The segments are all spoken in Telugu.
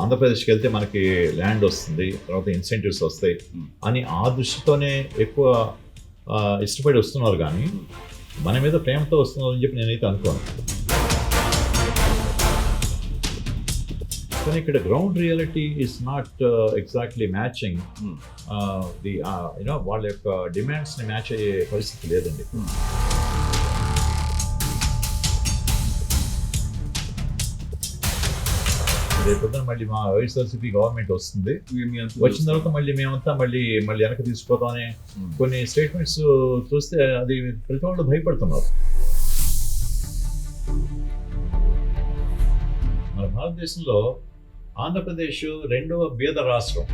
ఆంధ్రప్రదేశ్కి వెళ్తే మనకి ల్యాండ్ వస్తుంది, తర్వాత ఇన్సెంటివ్స్ వస్తాయి అని ఆ దృష్టితోనే ఎక్కువ ఇష్టపడి వస్తున్నారు. కానీ మన మీద ప్రేమతో వస్తున్నారు అని చెప్పి నేనైతే అనుకోను. కానీ ఇక్కడ ground reality is not exactly matching the you know వాళ్ళ యొక్క డిమాండ్స్ని మ్యాచ్ అయ్యే పరిస్థితి లేదండి. రేపొద్దున మళ్ళీ మా వైఎస్ఆర్సీపీ గవర్నమెంట్ వస్తుంది, వచ్చిన తర్వాత మళ్ళీ మేమంతా మళ్ళీ వెనక్కి తీసుకుపోతామని కొన్ని స్టేట్మెంట్స్ చూస్తే అది ప్రతి వాళ్ళు భయపడుతున్నారు. మన భారతదేశంలో ఆంధ్రప్రదేశ్ రెండవ బీద రాష్ట్రం.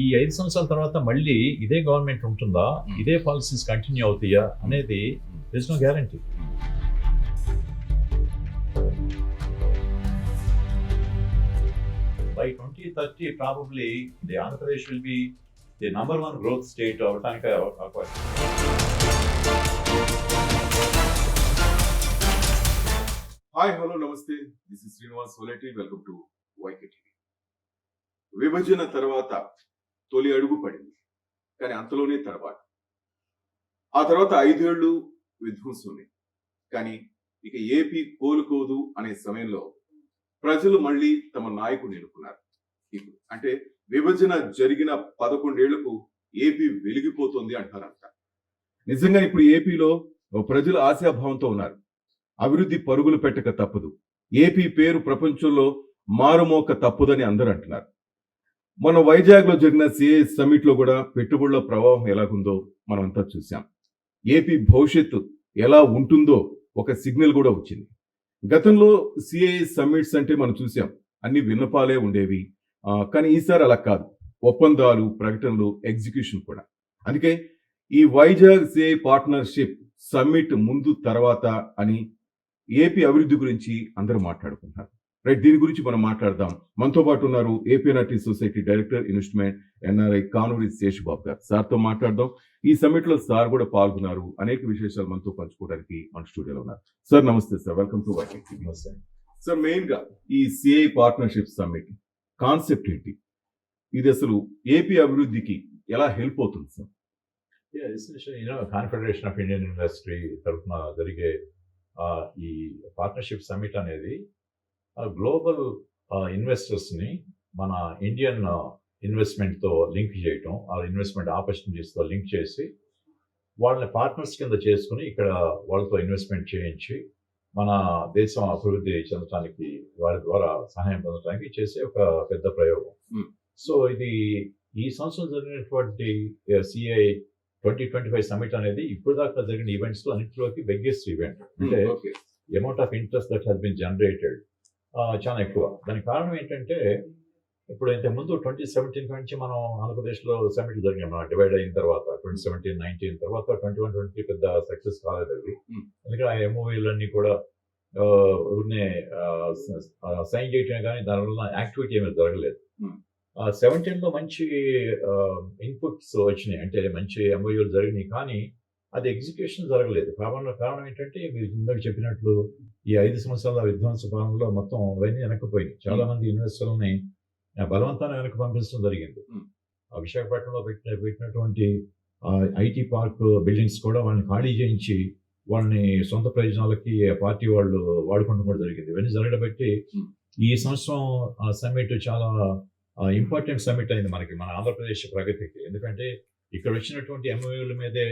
ఈ 5 సంవత్సరాల తర్వాత మళ్ళీ ఇదే గవర్నమెంట్ ఉంటుందా, ఇదే పాలసీస్ కంటిన్యూ అవుతాయా అనేది there's no guarantee. By 2030 probably the Andhra Pradesh will be the number 1 growth state అవటానికి అవకాశం. హాయ్ హలో నమస్తే, this is Srinivas Soleti. Welcome to YK TV. విభజన తర్వాత తొలి అడుగు పడింది, కానీ అంతలోనే తర్వాత ఆ తర్వాత 5 ఏళ్ళు విధ్వంసమే. కానీ ఇక ఏపీ కోలుకోదు అనే సమయంలో ప్రజలు మళ్ళీ తమ నాయకుడు ఎన్నుకున్నారు. ఇప్పుడు అంటే విభజన జరిగిన 11 ఏళ్లకు ఏపీ వెలిగిపోతుంది అంటారంట. నిజంగా ఇప్పుడు ఏపీలో ప్రజలు ఆశాభావంతో ఉన్నారు. అభివృద్ధి పరుగులు పెట్టక తప్పదు, ఏపీ పేరు ప్రపంచంలో మారుమోక తప్పదని అందరూ అంటున్నారు. మన వైజాగ్ లో జరిగిన సిఏ సమ్మిట్ లో కూడా పెట్టుబడుల ప్రవాహం ఎలాగుందో మనం అంతా చూసాం. ఏపీ భవిష్యత్తు ఎలా ఉంటుందో ఒక సిగ్నల్ కూడా వచ్చింది. గతంలో సిఏ సమ్మిట్స్ అంటే మనం చూసాం, అన్ని విన్నపాలే ఉండేవి. కానీ ఈసారి అలా కాదు, ఒప్పందాలు, ప్రకటనలు, ఎగ్జిక్యూషన్ కూడా. అందుకే ఈ వైజాగ్ సిఏ పార్ట్నర్షిప్ సమ్మిట్ ముందు తర్వాత అని ఏపీ అభివృద్ధి గురించి అందరూ మాట్లాడుకుంటున్నారు. రైట్, దీని గురించి మనం మాట్లాడదాం. మనతో పాటు ఉన్నారు APNRT society director investment NRI Kanuri Sesha Babu గారు. సార్తో మాట్లాడదాం. ఈ సమ్మిట్ లో సార్ కూడా పాల్గొన్నారు. అనేక విశేషాలు మనతో పంచుకోవడానికి మన స్టూడియోలో ఉన్నారు. సార్ నమస్తే sir, welcome to YK TV. నమస్తే సార్. మెయిన్ గా ఈ సిఐ పార్ట్నర్షిప్ సమ్మిట్ కాన్సెప్ట్ ఏంటి, ఇది అసలు ఏపీ అభివృద్ధికి ఎలా హెల్ప్ అవుతుంది sir? Confederation of Indian industry తరఫున జరిగే ఈ పార్ట్నర్షిప్ సమ్మిట్ అనేది గ్లోబల్ ఇన్వెస్టర్స్ని మన ఇండియన్ ఇన్వెస్ట్మెంట్తో లింక్ చేయటం, ఆ ఇన్వెస్ట్మెంట్ ఆపర్చునిటీస్తో లింక్ చేసి వాళ్ళని పార్ట్నర్స్ కింద చేసుకుని ఇక్కడ వాళ్ళతో ఇన్వెస్ట్మెంట్ చేయించి మన దేశం అభివృద్ధి చెందడానికి వారి ద్వారా సహాయం పొందడానికి చేసే ఒక పెద్ద ప్రయోగం. సో ఇది ఈ సంవత్సరం జరిగినటువంటి సిఐ 2025 సమ్మిట్ అనేది ఇప్పుడు దాకా జరిగిన ఈవెంట్స్ లో అన్నింటిలోకి బిగ్గెస్ట్ ఈవెంట్. అంటే amount of interest that has been generated చాలా ఎక్కువ. దానికి కారణం ఏంటంటే ఇప్పుడు ఇంతకుముందు 2017 నుంచి మనం ఆంధ్రప్రదేశ్లో సమ్మిట్ జరిగాం. మన డివైడ్ అయిన తర్వాత 2017-19 తర్వాత 21-23 పెద్ద సక్సెస్ కాలేదు అవి. ఎందుకంటే ఆ ఎంఓఏలన్నీ కూడా సైన్ చేయటమే కానీ దానివల్ల యాక్టివిటీ ఏమీ జరగలేదు. 17లో మంచి ఇన్పుట్స్ వచ్చినాయి, అంటే మంచి ఎంఓయూలు జరిగినాయి, కానీ అది ఎగ్జిక్యూషన్ జరగలేదు. కారణం ఏంటంటే మీరు ఇందాక చెప్పినట్లు ఈ 5 సంవత్సరాల విధ్వంస పాలనలో మొత్తం అవన్నీ వెనక్కిపోయినాయి. చాలా మంది ఇన్వెస్టర్లని బలవంతాన్ని వెనక్కి పంపించడం జరిగింది. విశాఖపట్నంలో పెట్టినటువంటి ఐటీ పార్క్ బిల్డింగ్స్ కూడా వాళ్ళని ఖాళీ చేయించి వాళ్ళని సొంత ప్రయోజనాలకి పార్టీ వాళ్ళు వాడుకోవడం కూడా జరిగింది. ఇవన్నీ జరగడం బట్టి ఈ సంవత్సరం సమ్మిట్ చాలా ఇంపార్టెంట్ సమ్మిట్ అయింది మన ఆంధ్రప్రదేశ్ ప్రగతికి. ఎందుకంటే ఇక్కడ వచ్చినటువంటి ఎంఓయూల మీదే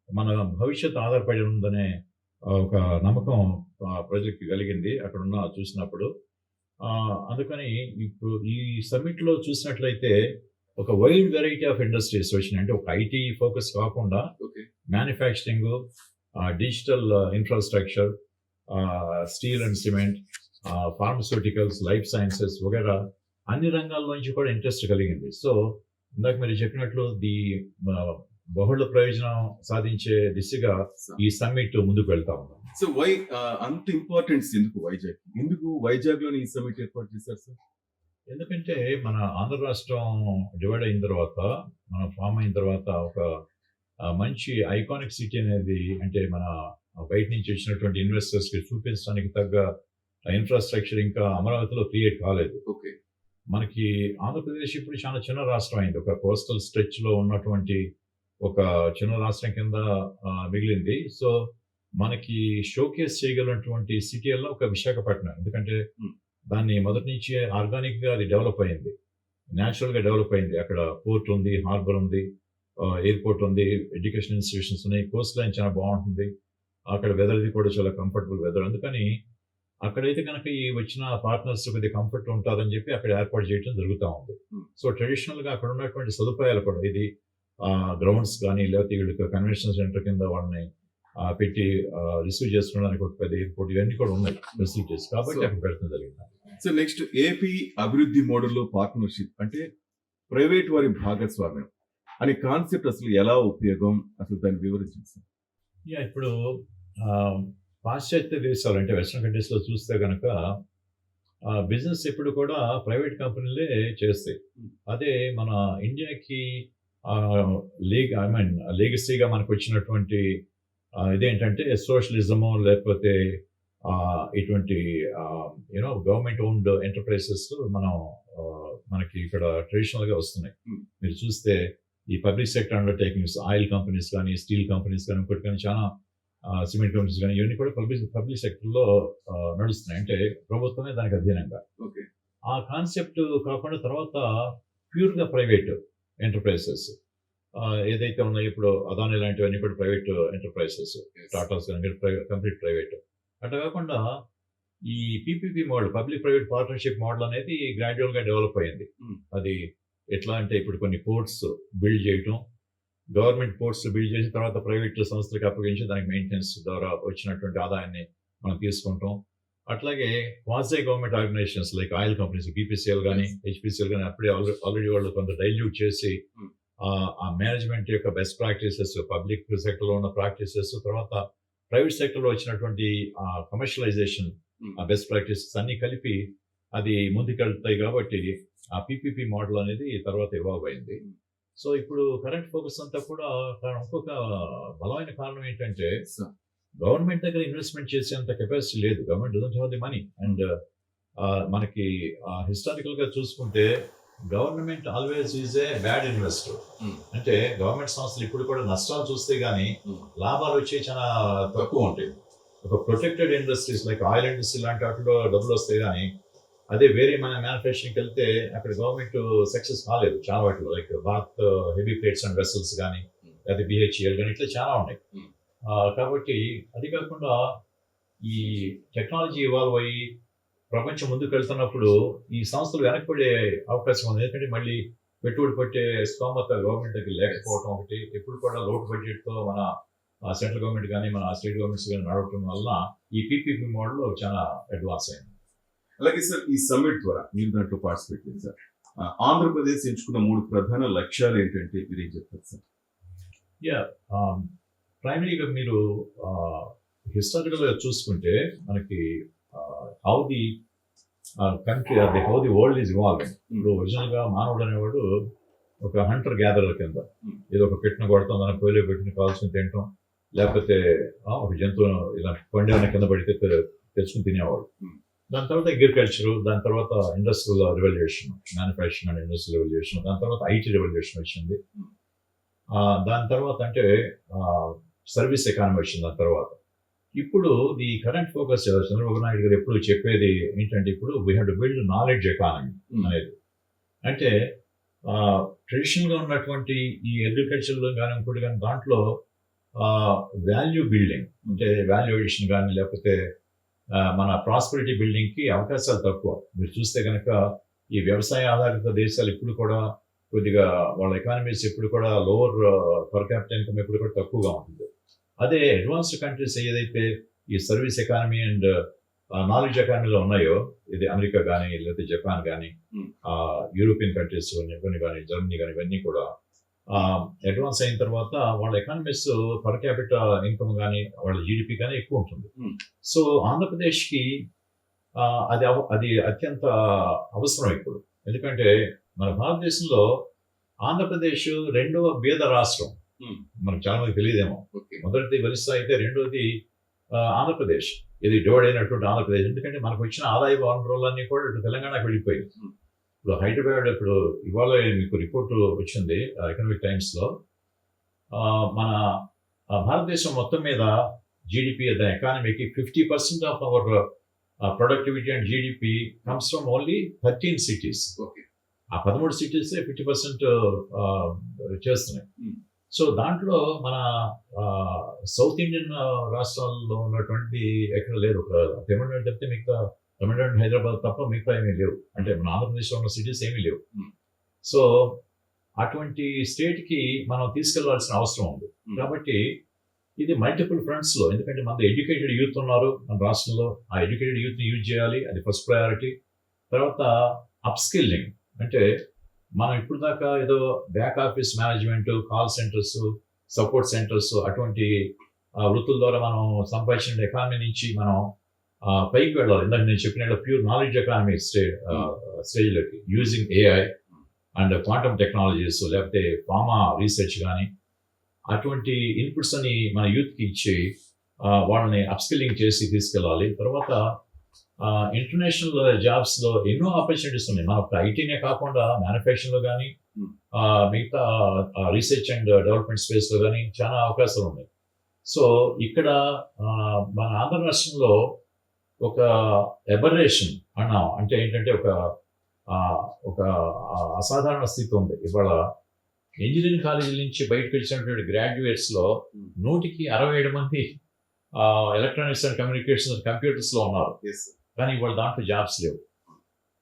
మన భవిష్యత్తు ఆధారపడి ఉందనే ఒక నమ్మకం ప్రజలకు కలిగింది అక్కడున్న చూసినప్పుడు. అందుకని ఇప్పుడు ఈ సమ్మిట్లో చూసినట్లయితే ఒక వైడ్ వెరైటీ ఆఫ్ ఇండస్ట్రీస్ వచ్చినాయి. అంటే ఒక ఐటీ ఫోకస్ కాకుండా manufacturing, digital infrastructure, steel and cement, pharmaceuticals, life sciences వగైరా అన్ని రంగాల్లో నుంచి కూడా ఇంట్రెస్ట్ కలిగింది. సో ఇందాక మీరు చెప్పినట్లు బహుళ ప్రయోజనం సాధించే దిశగా ఈ సమ్మిట్ ముందుకు వెళ్తా ఉన్నాం. సో అంత ఇంపార్టెన్స్ ఎందుకు వైజాగ్ లోని ఈ సమ్మిట్ ఏర్పాటు చేశారు సార్? ఎందుకంటే మన ఆంధ్ర రాష్ట్రం డివైడ్ అయిన తర్వాత, మనం ఫామ్ అయిన తర్వాత ఒక మంచి ఐకానిక్ సిటీ అనేది, అంటే మన బయట నుంచి వచ్చినటువంటి ఇన్వెస్టర్స్కి చూపించడానికి తగ్గ ఇన్ఫ్రాస్ట్రక్చర్ ఇంకా అమరావతిలో క్రియేట్ కాలేదు. ఓకే. మనకి ఆంధ్రప్రదేశ్ ఇప్పుడు చాలా చిన్న రాష్ట్రం అయింది. ఒక కోస్టల్ స్ట్రెచ్లో ఉన్నటువంటి ఒక చిన్న రాష్ట్రం కింద మిగిలింది. సో మనకి షోకేస్ చేయగలిగినటువంటి సిటీల్లో ఒక విశాఖపట్నం. ఎందుకంటే దాన్ని మొదటి నుంచి ఆర్గానిక్గా అది డెవలప్ అయింది, న్యాచురల్గా డెవలప్ అయింది. అక్కడ పోర్ట్ ఉంది, హార్బర్ ఉంది, ఎయిర్పోర్ట్ ఉంది, ఎడ్యుకేషన్ ఇన్స్టిట్యూషన్స్ ఉన్నాయి, కోస్ట్ లైన్ చాలా బాగుంటుంది. అక్కడ వెదర్ది కూడా చాలా కంఫర్టబుల్ వెదర్. అందుకని అక్కడైతే కనుక ఈ వచ్చిన పార్ట్నర్స్ కొద్దిగా కంఫర్ట్ ఉంటారని చెప్పి అక్కడ ఏర్పాటు చేయడం జరుగుతూ ఉంది. సో ట్రెడిషనల్గా అక్కడ ఉన్నటువంటి సదుపాయాలు కూడా ఇది గ్రౌండ్స్ కానీ లేకపోతే వీళ్ళకి కన్వెన్షన్ సెంటర్ కింద వాళ్ళని పెట్టి రిసీవ్ చేసుకోవడానికి ఒక పెద్ద ఎయిర్పోర్ట్ ఇవన్నీ కూడా ఉన్నాయి ఫెసిలిటీస్, కాబట్టి అక్కడ పెట్టడం జరిగింది. సో నెక్స్ట్ ఏపీ అభివృద్ధి మోడల్లో పార్ట్నర్షిప్ అంటే ప్రైవేట్ వారి భాగస్వామ్యం అనే కాన్సెప్ట్ అసలు ఎలా ఉపయోగం, అసలు దాన్ని వివరించారు? ఇప్పుడు పాశ్చాత్య దేశాలు అంటే వెస్ట్రన్ కంట్రీస్లో చూస్తే కనుక బిజినెస్ ఎప్పుడు కూడా ప్రైవేట్ కంపెనీలే చేస్తాయి. అదే మన ఇండియాకి లీగసీగా మనకు వచ్చినటువంటి ఇదేంటంటే సోషలిజము లేకపోతే ఇటువంటి గవర్నమెంట్ ఓన్డ్ ఎంటర్ప్రైజెస్ మనకి ఇక్కడ ట్రెడిషనల్గా వస్తున్నాయి. మీరు చూస్తే ఈ public sector undertakings, oil companies కానీ, స్టీల్ కంపెనీస్ కానీ, ఇంకోటి కానీ చాలా సిమెంట్ కంపెనీస్ కానీ ఇవన్నీ కూడా పబ్లిక్ సెక్టర్లో నడుస్తున్నాయి. అంటే ప్రభుత్వమే దానికి అధీనంగా. ఆ కాన్సెప్ట్ కాకుండా తర్వాత ప్యూర్గా ప్రైవేట్ ఎంటర్ప్రైజెస్ ఏదైతే ఉన్నాయో ఇప్పుడు అదాని లాంటివన్నీ కూడా ప్రైవేట్ ఎంటర్ప్రైజెస్, టాటాస్ కానీ కంప్లీట్ ప్రైవేట్. అట్లా కాకుండా ఈ PPP model, public private partnership model అనేది గ్రాడ్యువల్గా డెవలప్ అయింది. అది ఎట్లా అంటే ఇప్పుడు కొన్ని పోర్ట్స్ బిల్డ్ చేయటం, గవర్నమెంట్ పోర్ట్స్ బిల్డ్ చేసిన తర్వాత ప్రైవేట్ సంస్థలకు అప్పగించి దానికి మెయింటెనెన్స్ ద్వారా వచ్చినటువంటి ఆదాయాన్ని మనం తీసుకుంటాం. అట్లాగే quasi government organisations like oil companies, BPCL కానీ హెచ్పిసిఎల్ కానీ అప్పుడే ఆల్రెడీ వాళ్ళు కొంత డైల్యూట్ చేసి ఆ మేనేజ్మెంట్ యొక్క బెస్ట్ ప్రాక్టీసెస్, పబ్లిక్ సెక్టర్లో ఉన్న ప్రాక్టీసెస్, తర్వాత ప్రైవేట్ సెక్టర్లో వచ్చినటువంటి కమర్షియలైజేషన్ ఆ బెస్ట్ ప్రాక్టీసెస్ అన్నీ కలిపి అది ముందుకెళ్తాయి. కాబట్టి ఆ పీపీపీ మోడల్ అనేది తర్వాత ఇవాల్వ్ అయింది. సో ఇప్పుడు కరెంట్ ఫోకస్ అంతా కూడా ఇంకొక బలమైన కారణం ఏంటంటే గవర్నమెంట్ దగ్గర ఇన్వెస్ట్మెంట్ చేసేంత కెపాసిటీ లేదు. Government doesn't have the money. And మనకి హిస్టారికల్గా చూసుకుంటే government always is a bad investor. అంటే గవర్నమెంట్ సంస్థలు ఇప్పుడు కూడా నష్టాలు చూస్తే కానీ లాభాలు వచ్చే చాలా తక్కువ ఉంటాయి. ఒక protected industries like oil industry లాంటి వాటిలో డబ్బులు వస్తాయి కానీ అదే వేరే మన మ్యానుఫ్యాక్చరింగ్కి వెళ్తే అక్కడ గవర్నమెంట్ సక్సెస్ కాలేదు చాలా వాటిలో. Like Bharat heavy plates and vessels కానీ లేదా బిహెచ్ఈఎల్ కానీ ఇట్లా చాలా ఉన్నాయి. కాబట్టి అది కాకుండా ఈ టెక్నాలజీ ఇవాల్వ్ అయ్యి ప్రపంచం ముందుకు వెళ్తున్నప్పుడు ఈ సంస్థలు వెనకబడే అవకాశం ఉంది. ఎందుకంటే మళ్ళీ పెట్టుబడి పెట్టే స్తోమత గవర్నమెంట్ దగ్గర లేకపోవడం ఒకటి, ఎప్పుడు కూడా లోటు బడ్జెట్తో మన సెంట్రల్ గవర్నమెంట్ కానీ మన స్టేట్ గవర్నమెంట్స్ కానీ నడవటం వల్ల ఈ పీపీపీ మోడల్ చాలా అడ్వాన్స్ అయింది. అలాగే సార్, ఈ సమ్మిట్ ద్వారా మీరు దాంట్లో పార్టిసిపేట్ చేశారు. ఆంధ్రప్రదేశ్ ఎంచుకున్న 3 ప్రధాన లక్ష్యాలు ఏంటంటే మీరు ఏం చెప్తారు సార్? ప్రైమరీగా మీరు హిస్టారికల్గా చూసుకుంటే మనకి how the country how the world is evolving. ఇప్పుడు ఒరిజినల్గా మానవుడు అనేవాడు ఒక హంటర్ గ్యాదరర్ కింద ఏదో ఒక పెట్టిన కొడతాం, దాని పొయ్యిలో పెట్టిన కావాల్సిన తినటం, లేకపోతే ఒక జంతువును ఇలా పండేమైనా కింద పడితే తెచ్చుకుని తినేవాడు. దాని తర్వాత అగ్రికల్చరు, దాని తర్వాత industrial revolution, manufacturing and industrial revolution, దాని తర్వాత ఐటీ రెవల్యూషన్ వచ్చింది. దాని తర్వాత అంటే సర్వీస్ ఎకానమీ వచ్చింది. దాని తర్వాత ఇప్పుడు the current focus Chandrababu Naidu గారు ఎప్పుడు చెప్పేది ఏంటంటే ఇప్పుడు we have to build knowledge economy అనేది. అంటే ట్రెడిషనల్గా ఉన్నటువంటి ఈ అగ్రికల్చర్లో కానీ ఇంకోటి కానీ దాంట్లో వాల్యూ బిల్డింగ్ అంటే వాల్యూ ఎడిషన్ కానీ లేకపోతే మన ప్రాస్పరిటీ బిల్డింగ్కి అవకాశాలు తక్కువ. మీరు చూస్తే కనుక ఈ వ్యవసాయ ఆధారిత దేశాలు ఇప్పుడు కూడా కొద్దిగా వాళ్ళ ఎకానమీస్ ఎప్పుడు కూడా లోవర్ పర్ క్యాపిటల్ ఇన్కమ్ ఎప్పుడు కూడా తక్కువగా ఉంటుంది. అదే అడ్వాన్స్డ్ కంట్రీస్ ఏదైతే ఈ సర్వీస్ ఎకానమీ అండ్ నాలెడ్జ్ ఎకానమీలో ఉన్నాయో, ఇది అమెరికా కానీ లేకపోతే జపాన్ కానీ యూరోపియన్ కంట్రీస్ కొన్ని కానీ జర్మనీ కానీ ఇవన్నీ కూడా అడ్వాన్స్ అయిన తర్వాత వాళ్ళ ఎకానమీస్ పర్ క్యాపిటల్ ఇన్కమ్ కానీ వాళ్ళ జీడిపి కానీ ఎక్కువ ఉంటుంది. సో ఆంధ్రప్రదేశ్కి అది అత్యంత అవసరం ఇప్పుడు. ఎందుకంటే మన భారతదేశంలో ఆంధ్రప్రదేశ్ 2వ బీద రాష్ట్రం. మనకు చాలా మంది తెలియదేమో. మొదటిది ఒరిస్సా అయితే రెండోది ఆంధ్రప్రదేశ్, ఇది డివైడ్ అయినటువంటి ఆంధ్రప్రదేశ్. ఎందుకంటే మనకు వచ్చిన ఆదాయ వనరులన్నీ కూడా ఇటు తెలంగాణకు వెళ్ళిపోయాయి. ఇప్పుడు హైదరాబాద్ ఇప్పుడు ఇవాళ మీకు రిపోర్టు వచ్చింది ఎకనామిక్ టైమ్స్లో. మన భారతదేశం మొత్తం మీద జీడిపి, ద ఎకానమీకి 50% of our productivity and GDP comes from only 13 cities. Okay. ఆ 13 సిటీస్ 50% చేస్తున్నాయి. సో దాంట్లో మన సౌత్ ఇండియన్ రాష్ట్రాల్లో ఉన్నటువంటి ఎక్కడ లేదు. ఒక తమిళనాడు తప్పితే మిగతా, తమిళనాడు హైదరాబాద్ తప్ప మిగతా ఏమీ లేవు. అంటే మన ఆంధ్రప్రదేశ్లో ఉన్న సిటీస్ ఏమీ లేవు. సో అటువంటి స్టేట్కి మనం తీసుకెళ్లాల్సిన అవసరం ఉంది. కాబట్టి ఇది మల్టిపుల్ ఫ్రంట్స్లో, ఎందుకంటే మన ఎడ్యుకేటెడ్ యూత్ ఉన్నారు మన రాష్ట్రంలో. ఆ ఎడ్యుకేటెడ్ యూత్ని యూజ్ చేయాలి, అది ఫస్ట్ ప్రయారిటీ. తర్వాత అప్స్కిల్లింగ్, అంటే మనం ఇప్పుడు దాకా ఏదో back office management, call centres, support centres అటువంటి వృత్తుల ద్వారా మనం సంపాదించిన ఎకానమీ నుంచి మనం పైకి వెళ్ళాలి. ఇందాక నేను చెప్పిన ప్యూర్ నాలెడ్జ్ ఎకానమీ స్టేజ్లోకి, using AI and quantum technologies, లేకపోతే ఫార్మా రీసెర్చ్ కానీ అటువంటి ఇన్పుట్స్ అని మన యూత్కి ఇచ్చి వాళ్ళని అప్స్కిల్లింగ్ చేసి తీసుకెళ్ళాలి. తర్వాత ఇంటర్నేషనల్ జాబ్స్లో ఎన్నో ఆపర్చునిటీస్ ఉన్నాయి. మనకు ఐటీనే కాకుండా మ్యానుఫ్యాక్చరింగ్లో కానీ మిగతా రీసెర్చ్ అండ్ డెవలప్మెంట్ స్పేస్లో కానీ చాలా అవకాశాలు ఉన్నాయి. సో ఇక్కడ మన ఆంధ్ర రాష్ట్రంలో ఒక ఎబరేషన్ అన్నాం, అంటే ఏంటంటే ఒక అసాధారణ స్థితి ఉంది. ఇవాళ ఇంజనీరింగ్ కాలేజీల నుంచి బయటకు వచ్చినటువంటి గ్రాడ్యుయేట్స్లో 167 మంది ఎలక్ట్రానిక్స్ అండ్ కమ్యూనికేషన్స్ కంప్యూటర్స్లో ఉన్నారు. కానీ ఇవాళ దాంట్లో జాబ్స్ లేవు.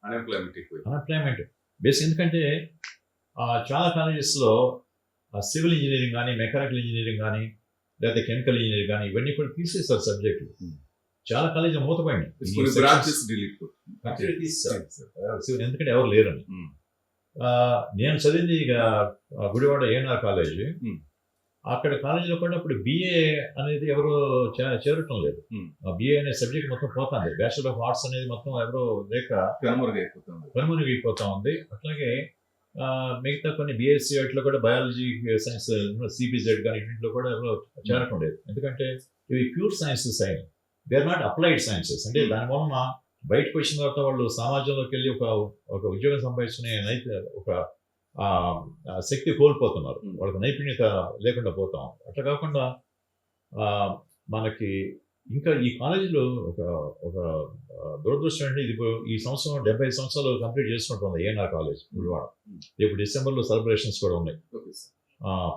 Unemployment base. ఎందుకంటే చాలా కాలేజెస్లో సివిల్ ఇంజనీరింగ్ కానీ, మెకానికల్ ఇంజనీరింగ్ కానీ, లేకపోతే కెమికల్ ఇంజనీరింగ్ కానీ ఇవన్నీ కూడా తీసేస్తారు సబ్జెక్టులు. చాలా కాలేజీలు మూతపడినాయి, ఎందుకంటే ఎవరు లేరని. నేను చదివింది గుడివాడ ఏఎన్ఆర్ కాలేజీ. అక్కడ కాలేజీలో కూడా ఇప్పుడు బిఏ అనేది ఎవరు చేరటం లేదు. బిఏ అనే సబ్జెక్ట్ మొత్తం పోతుంది. బ్యాచులర్ ఆఫ్ ఆర్ట్స్ అనేది మొత్తం ఎవరు లేక కనుమరుగైపోతా ఉంది. అట్లాగే మిగతా కొన్ని బిఎస్సీ వాటిలో కూడా బయాలజీ సైన్స్, సిబిజెడ్ కానీ వీటిలో కూడా ఎవరు చేరటం లేదు. ఎందుకంటే ఇవి ప్యూర్ సైన్సెస్ అయినాయి, they are not applied sciences. అంటే దానివలన బయటకు వచ్చిన తర్వాత వాళ్ళు సమాజంలోకి వెళ్ళి ఒక ఉద్యోగం సంపాదించుకునే ఒక శక్తి కోల్పోతున్నారు, వాళ్ళకి నైపుణ్యత లేకుండా పోతాం. అట్లా కాకుండా మనకి ఇంకా ఈ కాలేజీలో ఒక దురదృష్టం అంటే, ఇది ఈ సంవత్సరం 75 సంవత్సరాలు కంప్లీట్ చేసుకుంటుంది ఏఎన్ఆర్ కాలేజ్ గుడివాడ. రేపు డిసెంబర్లో సెలబ్రేషన్స్ కూడా ఉన్నాయి,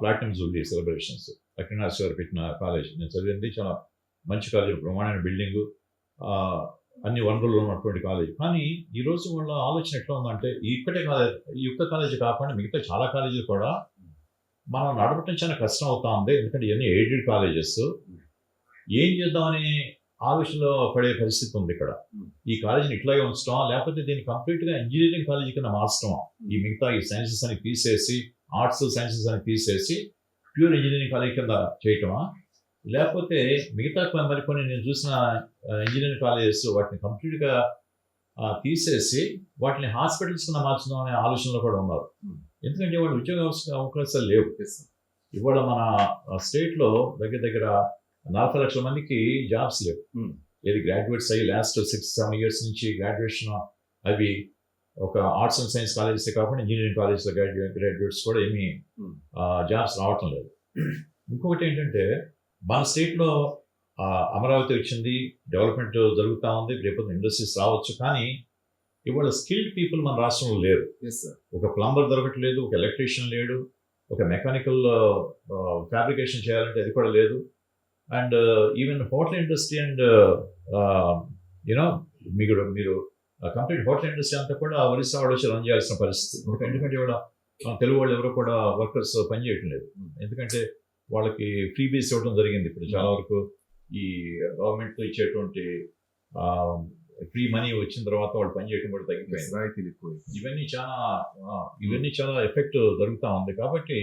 ప్లాటినం జూబ్లీ సెలబ్రేషన్స్. అక్కినాథ్ గారు పెట్టిన కాలేజ్ నేను చదివింది. చాలా మంచి కాలేజ్, బ్రహ్మాండమైన బిల్డింగు, అన్ని వనరులు ఉన్నటువంటి కాలేజ్. కానీ ఈరోజు వాళ్ళ ఆలోచన ఎట్లా ఉందంటే, ఈ ఒక్క కాలేజీ కాకుండా మిగతా చాలా కాలేజీలు కూడా మనం నడపటం చాలా కష్టం అవుతా ఉంది. ఎందుకంటే ఇవన్నీ ఎయిడెడ్ కాలేజెస్. ఏం చేద్దామని ఆలోచనలో పడే పరిస్థితి ఉంది ఇక్కడ. ఈ కాలేజీని ఇట్లాగే ఉంచడం, లేకపోతే దీన్ని కంప్లీట్గా ఇంజనీరింగ్ కాలేజీ కింద మార్చడం, ఈ మిగతా ఈ సైన్సెస్ అని తీసేసి, ఆర్ట్స్ సైన్సెస్ అని తీసేసి ప్యూర్ ఇంజనీరింగ్ కాలేజీ కింద చేయటమా, లేకపోతే మిగతా మరికొన్ని నేను చూసిన ఇంజనీరింగ్ కాలేజెస్ వాటిని కంప్లీట్గా తీసేసి వాటిని హాస్పిటల్స్ కింద మార్చడం అనే ఆలోచనలో కూడా ఉన్నారు. ఎందుకంటే వాళ్ళు ఉద్యోగ అవకాశాలు లేవు. ఇవాళ మన స్టేట్లో దగ్గర 40 లక్షల మందికి జాబ్స్ లేవు. ఇది గ్రాడ్యుయేట్స్ అయ్యి లాస్ట్ 6-7 ఇయర్స్ నుంచి గ్రాడ్యుయేషన్ అవి ఒక ఆర్ట్స్ అండ్ సైన్స్ కాలేజెస్ కాకుండా ఇంజనీరింగ్ కాలేజ్లో గ్రాడ్యుయేట్స్ కూడా ఏమీ జాబ్స్ రావటం లేదు. ఇంకొకటి ఏంటంటే, మన స్టేట్లో అమరావతి వచ్చింది, డెవలప్మెంట్ జరుగుతూ ఉంది, రేపు ఇండస్ట్రీస్ రావచ్చు. కానీ ఇవాళ స్కిల్డ్ పీపుల్ మన రాష్ట్రంలో లేరు. ఒక ప్లంబర్ దొరకట్లేదు, ఒక ఎలక్ట్రీషియన్ లేడు, ఒక మెకానికల్ ఫ్యాబ్రికేషన్ చేయాలంటే అది కూడా లేదు. And even hotel industry and you know మీరు కంప్లీట్ హోటల్ ఇండస్ట్రీ అంతా కూడా ఒరిస్సా వాళ్ళు వచ్చి రన్ చేయాల్సిన పరిస్థితి. ఎందుకంటే ఇవాళ తెలుగు వాళ్ళు ఎవరు కూడా వర్కర్స్ పనిచేయటం లేదు. ఎందుకంటే వాళ్ళకి ఫ్రీ బీస్ ఇవ్వడం జరిగింది. ఇప్పుడు చాలా వరకు ఈ గవర్నమెంట్ ఇచ్చేటువంటి ఫ్రీ మనీ వచ్చిన తర్వాత వాళ్ళు పనిచేయడం కూడా తగ్గిపోయింది. ఇవన్నీ చాలా ఎఫెక్ట్ జరుగుతూ ఉంది. కాబట్టి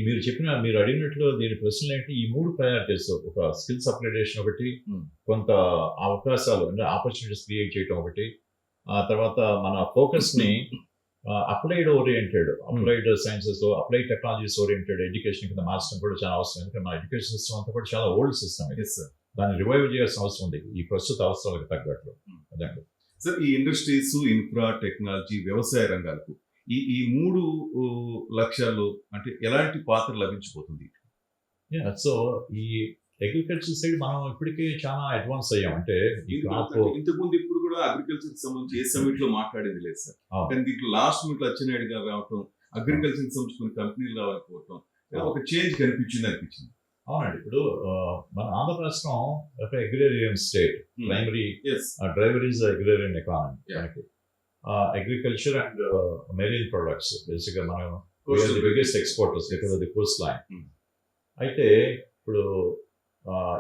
మీరు అడిగినట్లు దీని ప్రశ్నలు ఏంటి, ఈ 3 ప్రయారిటీస్, ఒక స్కిల్స్ అప్గ్రేడేషన్ ఒకటి, కొంత అవకాశాలు అంటే ఆపర్చునిటీస్ క్రియేట్ చేయడం ఒకటి, తర్వాత మన ఫోకస్ని applied sciences, applied technologies oriented education కింద మార్చడం కూడా చాలా అవసరం. ఎందుకంటే మన ఎడ్యుకేషన్ సిస్టమ్ అంతా కూడా చాలా ఓల్డ్ సిస్టమ్. దాన్ని రివైవ్ చేయాల్సిన అవసరం ఉంది ఈ ప్రస్తుత అవసరాలకు తగ్గట్లు. అదండి. సార్ ఈ ఇండస్ట్రీస్, ఇన్ఫ్రా, టెక్నాలజీ, వ్యవసాయ రంగాలకు ఈ మూడు లక్ష్యాలు అంటే ఎలాంటి పాత్ర లభించబోతుంది? సో ఈ అగ్రికల్చర్ సైడ్ మనం ఇప్పటికే చాలా అడ్వాన్స్ అయ్యాం. అంటే ఈ క్రాప్ ఇంతకుముందు ఇప్పుడు కూడా అగ్రికల్చర్ సంబంధించి ఏ సమిట్ లో మాట్లాడింది లేదు సార్. కానీ దీంట్లో లాస్ట్ మినిట్ అచ్చెన్నాయుడు గారు రావటం, అగ్రికల్చర్ సంబంధించి కొన్ని కంపెనీలు రావకపోవటం ఒక చేంజ్ అనిపించింది. అవునండి. ఇప్పుడు మన ఆంధ్ర రాష్ట్రం ఒక agrarian state. Primary driver is agrarian economy. మనకి అగ్రికల్చర్ అండ్ మెరీన్ ప్రొడక్ట్స్ బేసిక్గా మనం biggest exporters because of the Coast line. అయితే ఇప్పుడు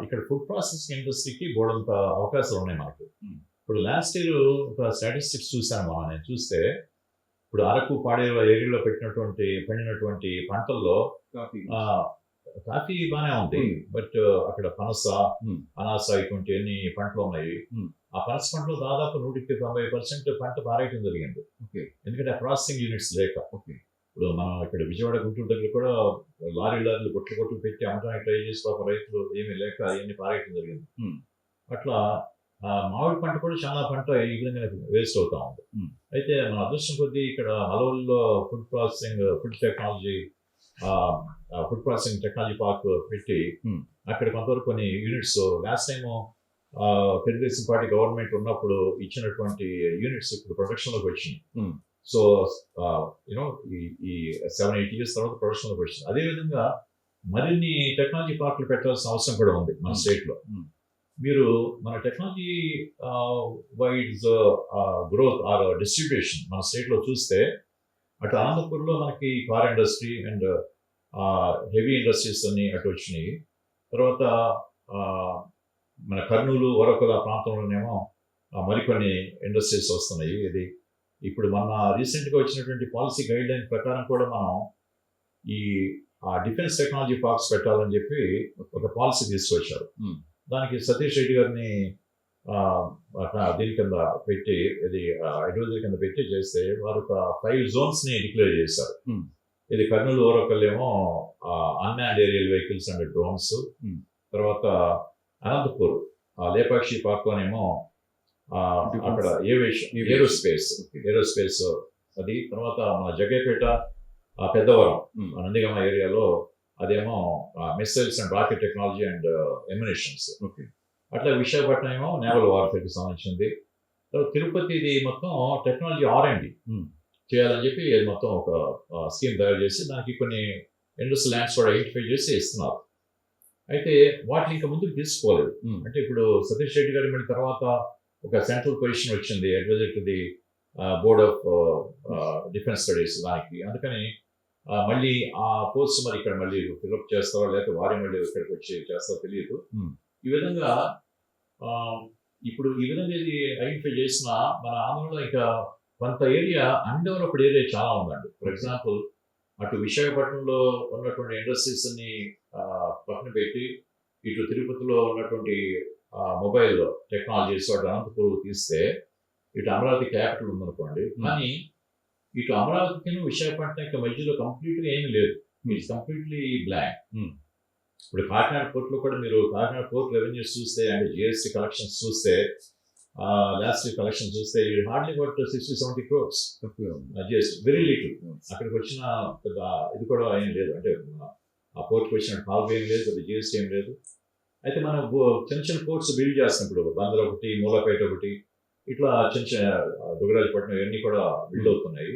ఇక్కడ ఫుడ్ ప్రాసెసింగ్ ఇండస్ట్రీకి బోడంత అవకాశాలు ఉన్నాయి మనకు. ఇప్పుడు లాస్ట్ ఇయర్ ఒక స్టాటిస్టిక్స్ చూసాను నేను చూస్తే, ఇప్పుడు అరకు పాడేరు ఏరియాలో పండినటువంటి పంటల్లో కాఫీ బాగానే ఉంది. బట్ అక్కడ అనాస ఇటువంటి అన్ని పంటలు ఉన్నాయి. ఆ పనస పంటలో దాదాపు 190% పంట పారేయటం జరిగింది. ఎందుకంటే ప్రాసెసింగ్ యూనిట్స్ లేక. ఇప్పుడు మనం ఇక్కడ విజయవాడ, గుంటూరు దగ్గర కూడా లారీలు కొట్లు పెట్టి అమ్మడానికి ట్రై చేసి పాప రైతులు ఏమీ లేక అవన్నీ పారేయటం జరిగింది. అట్లా మామిడి పంట కూడా చాలా పంట ఈ విధంగా వేస్ట్ అవుతా ఉంది. అయితే మన అదృష్టం కొద్దీ ఇక్కడ మలవల్లో ఫుడ్ ప్రాసెసింగ్ టెక్నాలజీ పార్క్ పెట్టి అక్కడ కొంతవరకు కొన్ని units last time Telugu Desam party government ఉన్నప్పుడు ఇచ్చినటువంటి యూనిట్స్ ఇప్పుడు ప్రొడక్షన్ లోకి వచ్చినాయి. సో యూనో ఈ 7-8 years తర్వాత ప్రొడక్షన్ లోకి వచ్చింది. అదేవిధంగా మరిన్ని టెక్నాలజీ పార్కులు పెట్టాల్సిన అవసరం కూడా ఉంది మన స్టేట్ లో. మీరు మన టెక్నాలజీ వైడ్స్ గ్రోత్ ఆర్ డిస్ట్రిబ్యూషన్ మన స్టేట్ లో చూస్తే, అటు అనంతపూర్లో మనకి car industry and heavy industries అన్ని అటు వచ్చినాయి. తర్వాత మన కర్నూలు, వరకుల ప్రాంతంలోనేమో మరికొన్ని ఇండస్ట్రీస్ వస్తున్నాయి. ఇది ఇప్పుడు మన రీసెంట్గా వచ్చినటువంటి పాలసీ గైడ్ లైన్ ప్రకారం కూడా మనం ఈ డిఫెన్స్ టెక్నాలజీ పార్క్స్ పెట్టాలని చెప్పి ఒక పాలసీ తీసుకొచ్చారు. దానికి సతీష్ రెడ్డి గారిని దీని కింద పెట్టి, ఇది అడ్వైజరీ కింద పెట్టి చేస్తే వారు ఒక 5 zones ని డిక్లేర్ చేశారు. ఇది కర్నూలు, ఓరకల్ ఏమో unmanned aerial vehicles and drones. తర్వాత అనంతపూర్ లేపాక్షి పార్క్ అనేమో అక్కడ ఏరోస్పేస్ అది. తర్వాత మన జగ్గేపేట, పెద్దవరం, నందిగామ ఏరియాలో అదేమో missiles and rocket technology and ammunitions. అట్లా విశాఖపట్నం ఏమో నేవల్ వార్ఫేర్కి సంబంధించింది. తర్వాత తిరుపతి ఇది మొత్తం టెక్నాలజీ R&D చేయాలని చెప్పి మొత్తం ఒక స్కీమ్ తయారు చేసి దానికి కొన్ని ఇండస్ట్రియల్ ల్యాండ్స్ కూడా ఐడెంటిఫై చేసి ఇస్తున్నారు. అయితే వాటిని ఇంకా ముందుకు తీసుకోలేదు. అంటే ఇప్పుడు సతీష్ రెడ్డి గారి మళ్ళీ తర్వాత ఒక సెంట్రల్ పొజిషన్ వచ్చింది, adviser to the board of defence studies దానికి. అందుకని మళ్ళీ ఆ పోస్ట్ మరి ఇక్కడ మళ్ళీ ఫిల్అప్ చేస్తారో లేకపోతే వారి మళ్ళీ ఇక్కడికి వచ్చి చేస్తారో తెలియదు. ఈ విధంగా ఇప్పుడు ఈ విధంగా ఇది ఐడెంటిఫై చేసిన మన ఆంధ్రలో ఇంకా కొంత ఏరియా అన్డెవలప్డ్ ఏరియా చాలా ఉందండి. ఫర్ ఎగ్జాంపుల్ అటు విశాఖపట్నంలో ఉన్నటువంటి ఇండస్ట్రీస్ అన్ని పక్కన పెట్టి ఇటు తిరుపతిలో ఉన్నటువంటి మొబైల్ టెక్నాలజీస్ అటు అనంతపూర్ తీస్తే, ఇటు అమరావతి క్యాపిటల్ ఉందనుకోండి, కానీ ఇటు అమరావతికి విశాఖపట్నం మధ్యలో కంప్లీట్గా ఏమీ లేదు. It's completely blank. ఇప్పుడు కాకినాడ పోర్ట్లో కూడా మీరు కాకినాడ పోర్ట్ రెవెన్యూస్ చూస్తే అండ్ GST కలెక్షన్స్ చూస్తే, లాస్ట్ కలెక్షన్ చూస్తే hardly got 60-70 crores GST, very little. అక్కడికి వచ్చిన పెద్ద ఇది కూడా ఏం లేదు. అంటే ఆ పోర్ట్కి వచ్చిన హాల్వే ఏం లేదు, పెద్ద GST ఏం లేదు. అయితే మనం చిన్న పోర్ట్స్ బిల్డ్ చేస్తాం. ఇప్పుడు బందర్ ఒకటి, మూలపేట ఒకటి, ఇట్లా చిన్న దుగ్గరాజపట్నం ఇవన్నీ కూడా బిల్డ్ అవుతున్నాయి.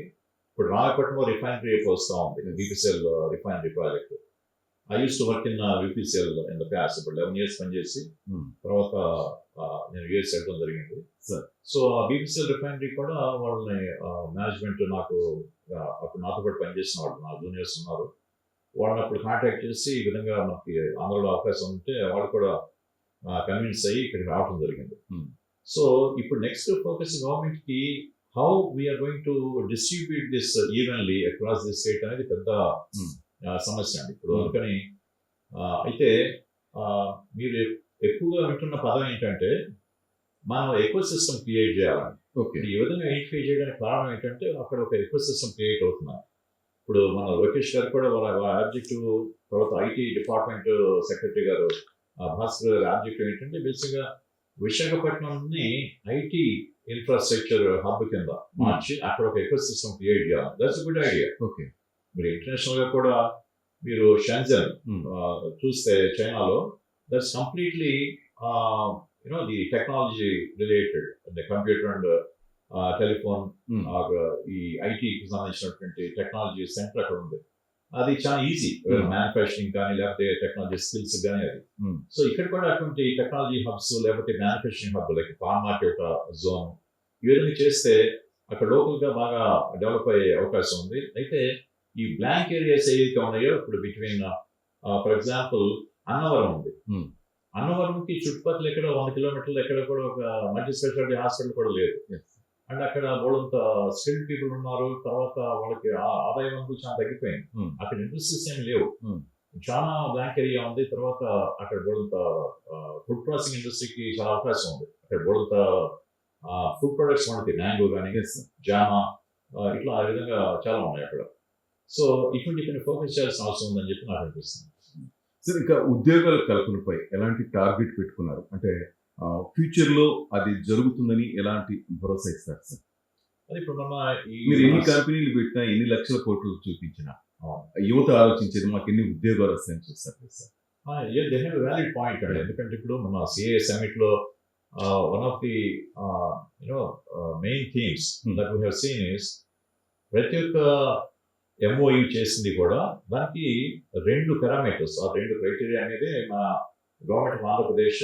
ఇప్పుడు రామపట్నం రిఫైనరీ వస్తూ ఉంది, BPCL refinery project. I used to work in VPCL in the past. ఇప్పుడు 11 years పనిచేసి తర్వాత నేను US వెళ్ళడం జరిగింది. సో ఆ BPCL రిఫైనరీ కూడా వాళ్ళని మేనేజ్మెంట్ నాకు అప్పుడు నాతో పాటు పనిచేసిన వాళ్ళు నా జూనియర్స్ ఉన్నారు. వాళ్ళని అప్పుడు కాంటాక్ట్ చేసి ఈ విధంగా మనకి ఆంధ్రలో అవకాశం ఉంటే వాళ్ళు కూడా కన్విన్స్ అయ్యి ఇక్కడికి రావడం జరిగింది. సో ఇప్పుడు నెక్స్ట్ ఫోకస్ గవర్నమెంట్కి how we are going to distribute this evenly across the state అనేది పెద్ద సమస్య అండి ఇప్పుడు. అందుకని అయితే మీరు ఎక్కువగా వింటున్న పదం ఏంటంటే మనం ఎకో సిస్టమ్ క్రియేట్ చేయాలని. ఈ విధంగా ఐడెంటిఫై చేయడానికి కారణం ఏంటంటే అక్కడ ఒక ఎకో సిస్టమ్ క్రియేట్ అవుతున్నారు. ఇప్పుడు మన లోకేష్ గారు కూడా వాళ్ళ ఆబ్జెక్టివ్, తర్వాత IT డిపార్ట్మెంట్ సెక్రటరీ గారు భాస్కర్ ఆబ్జెక్టివ్ ఏంటంటే బేసిక్గా విశాఖపట్నంని ఐటీ ఇన్ఫ్రాస్ట్రక్చర్ హబ్ కింద మార్చి అక్కడ ఒక ఎకో సిస్టమ్ క్రియేట్ చేయాలి. That's good idea. ఓకే. మీరు ఇంటర్నేషనల్ గా కూడా మీరు షాన్జన్ చూస్తే చైనాలో that's completely the technology related the computer and telephone ఈ ఐటీకి సంబంధించినటువంటి టెక్నాలజీ సెంటర్ అక్కడ ఉంది. అది చాలా ఈజీ మ్యానుఫ్యాక్చరింగ్ కానీ లేకపోతే టెక్నాలజీ స్కిల్స్ కానీ అది. సో ఇక్కడ కూడా అటువంటి టెక్నాలజీ హబ్స్ లేకపోతే మ్యానుఫ్యాక్చరింగ్ హబ్ లైక్ ఫార్మాకి ఒక జోన్ ఈ విధంగా చేస్తే అక్కడ లోకల్ గా బాగా డెవలప్ అయ్యే అవకాశం ఉంది. అయితే ఈ బ్లాంక్ ఏరియాస్ ఏవైతే ఉన్నాయో ఇప్పుడు బిట్వీన్ ఫర్ ఎగ్జాంపుల్ అన్నవరం ఉంది. అన్నవరంకి చుట్టుపక్కల ఎక్కడ 100 కిలోమీటర్లు ఎక్కడ కూడా ఒక మల్టీ స్పెషాలిటీ హాస్పిటల్ కూడా లేదు. అండ్ అక్కడ వాళ్ళంత స్కిల్డ్ పీపుల్ ఉన్నారు. తర్వాత వాళ్ళకి ఆదాయ వనరులు చాలా తగ్గిపోయింది. అక్కడ ఇండస్ట్రీస్ ఏమి లేవు. చాలా బ్లాంక్ ఏరియా ఉంది. తర్వాత అక్కడ వాళ్ళంత ఫుడ్ ప్రాసెసింగ్ ఇండస్ట్రీకి చాలా అవకాశం ఉంది. అక్కడ వాళ్ళంత ఫుడ్ ప్రొడక్ట్స్ మనకి మ్యాంగో కానీ జామా ఇట్లా ఆ విధంగా చాలా ఉన్నాయి అక్కడ. సో ఇటువంటి ఫోకస్ చేయాల్సిన అవసరం ఉందని చెప్పి నాకు అనిపిస్తుంది. సార్, ఇంకా ఉద్యోగాల కల్పనపై ఎలాంటి టార్గెట్ పెట్టుకున్నారు? అంటే ఫ్యూచర్ లో అది జరుగుతుందని ఎలాంటి భరోసా ఇస్తారు సార్? అది ఇప్పుడు మీరు ఎన్ని కంపెనీలు పెట్టినా, ఎన్ని లక్షల కోట్లు చూపించినా యువత ఆలోచించేది మాకు ఎన్ని ఉద్యోగాలు వస్తాయని చూస్తారు sir. They have valid point అండి. ఎందుకంటే ఇప్పుడు మన సిఏ సమిట్ లో one of the main themes that we have seen is ప్రతి ఒక్క ఎంఓయూ చేసింది కూడా దానికి 2 పారామీటర్స్ ఆ 2 క్రైటీరియా అనేది మన గవర్నమెంట్ ఆఫ్ ఆంధ్రప్రదేశ్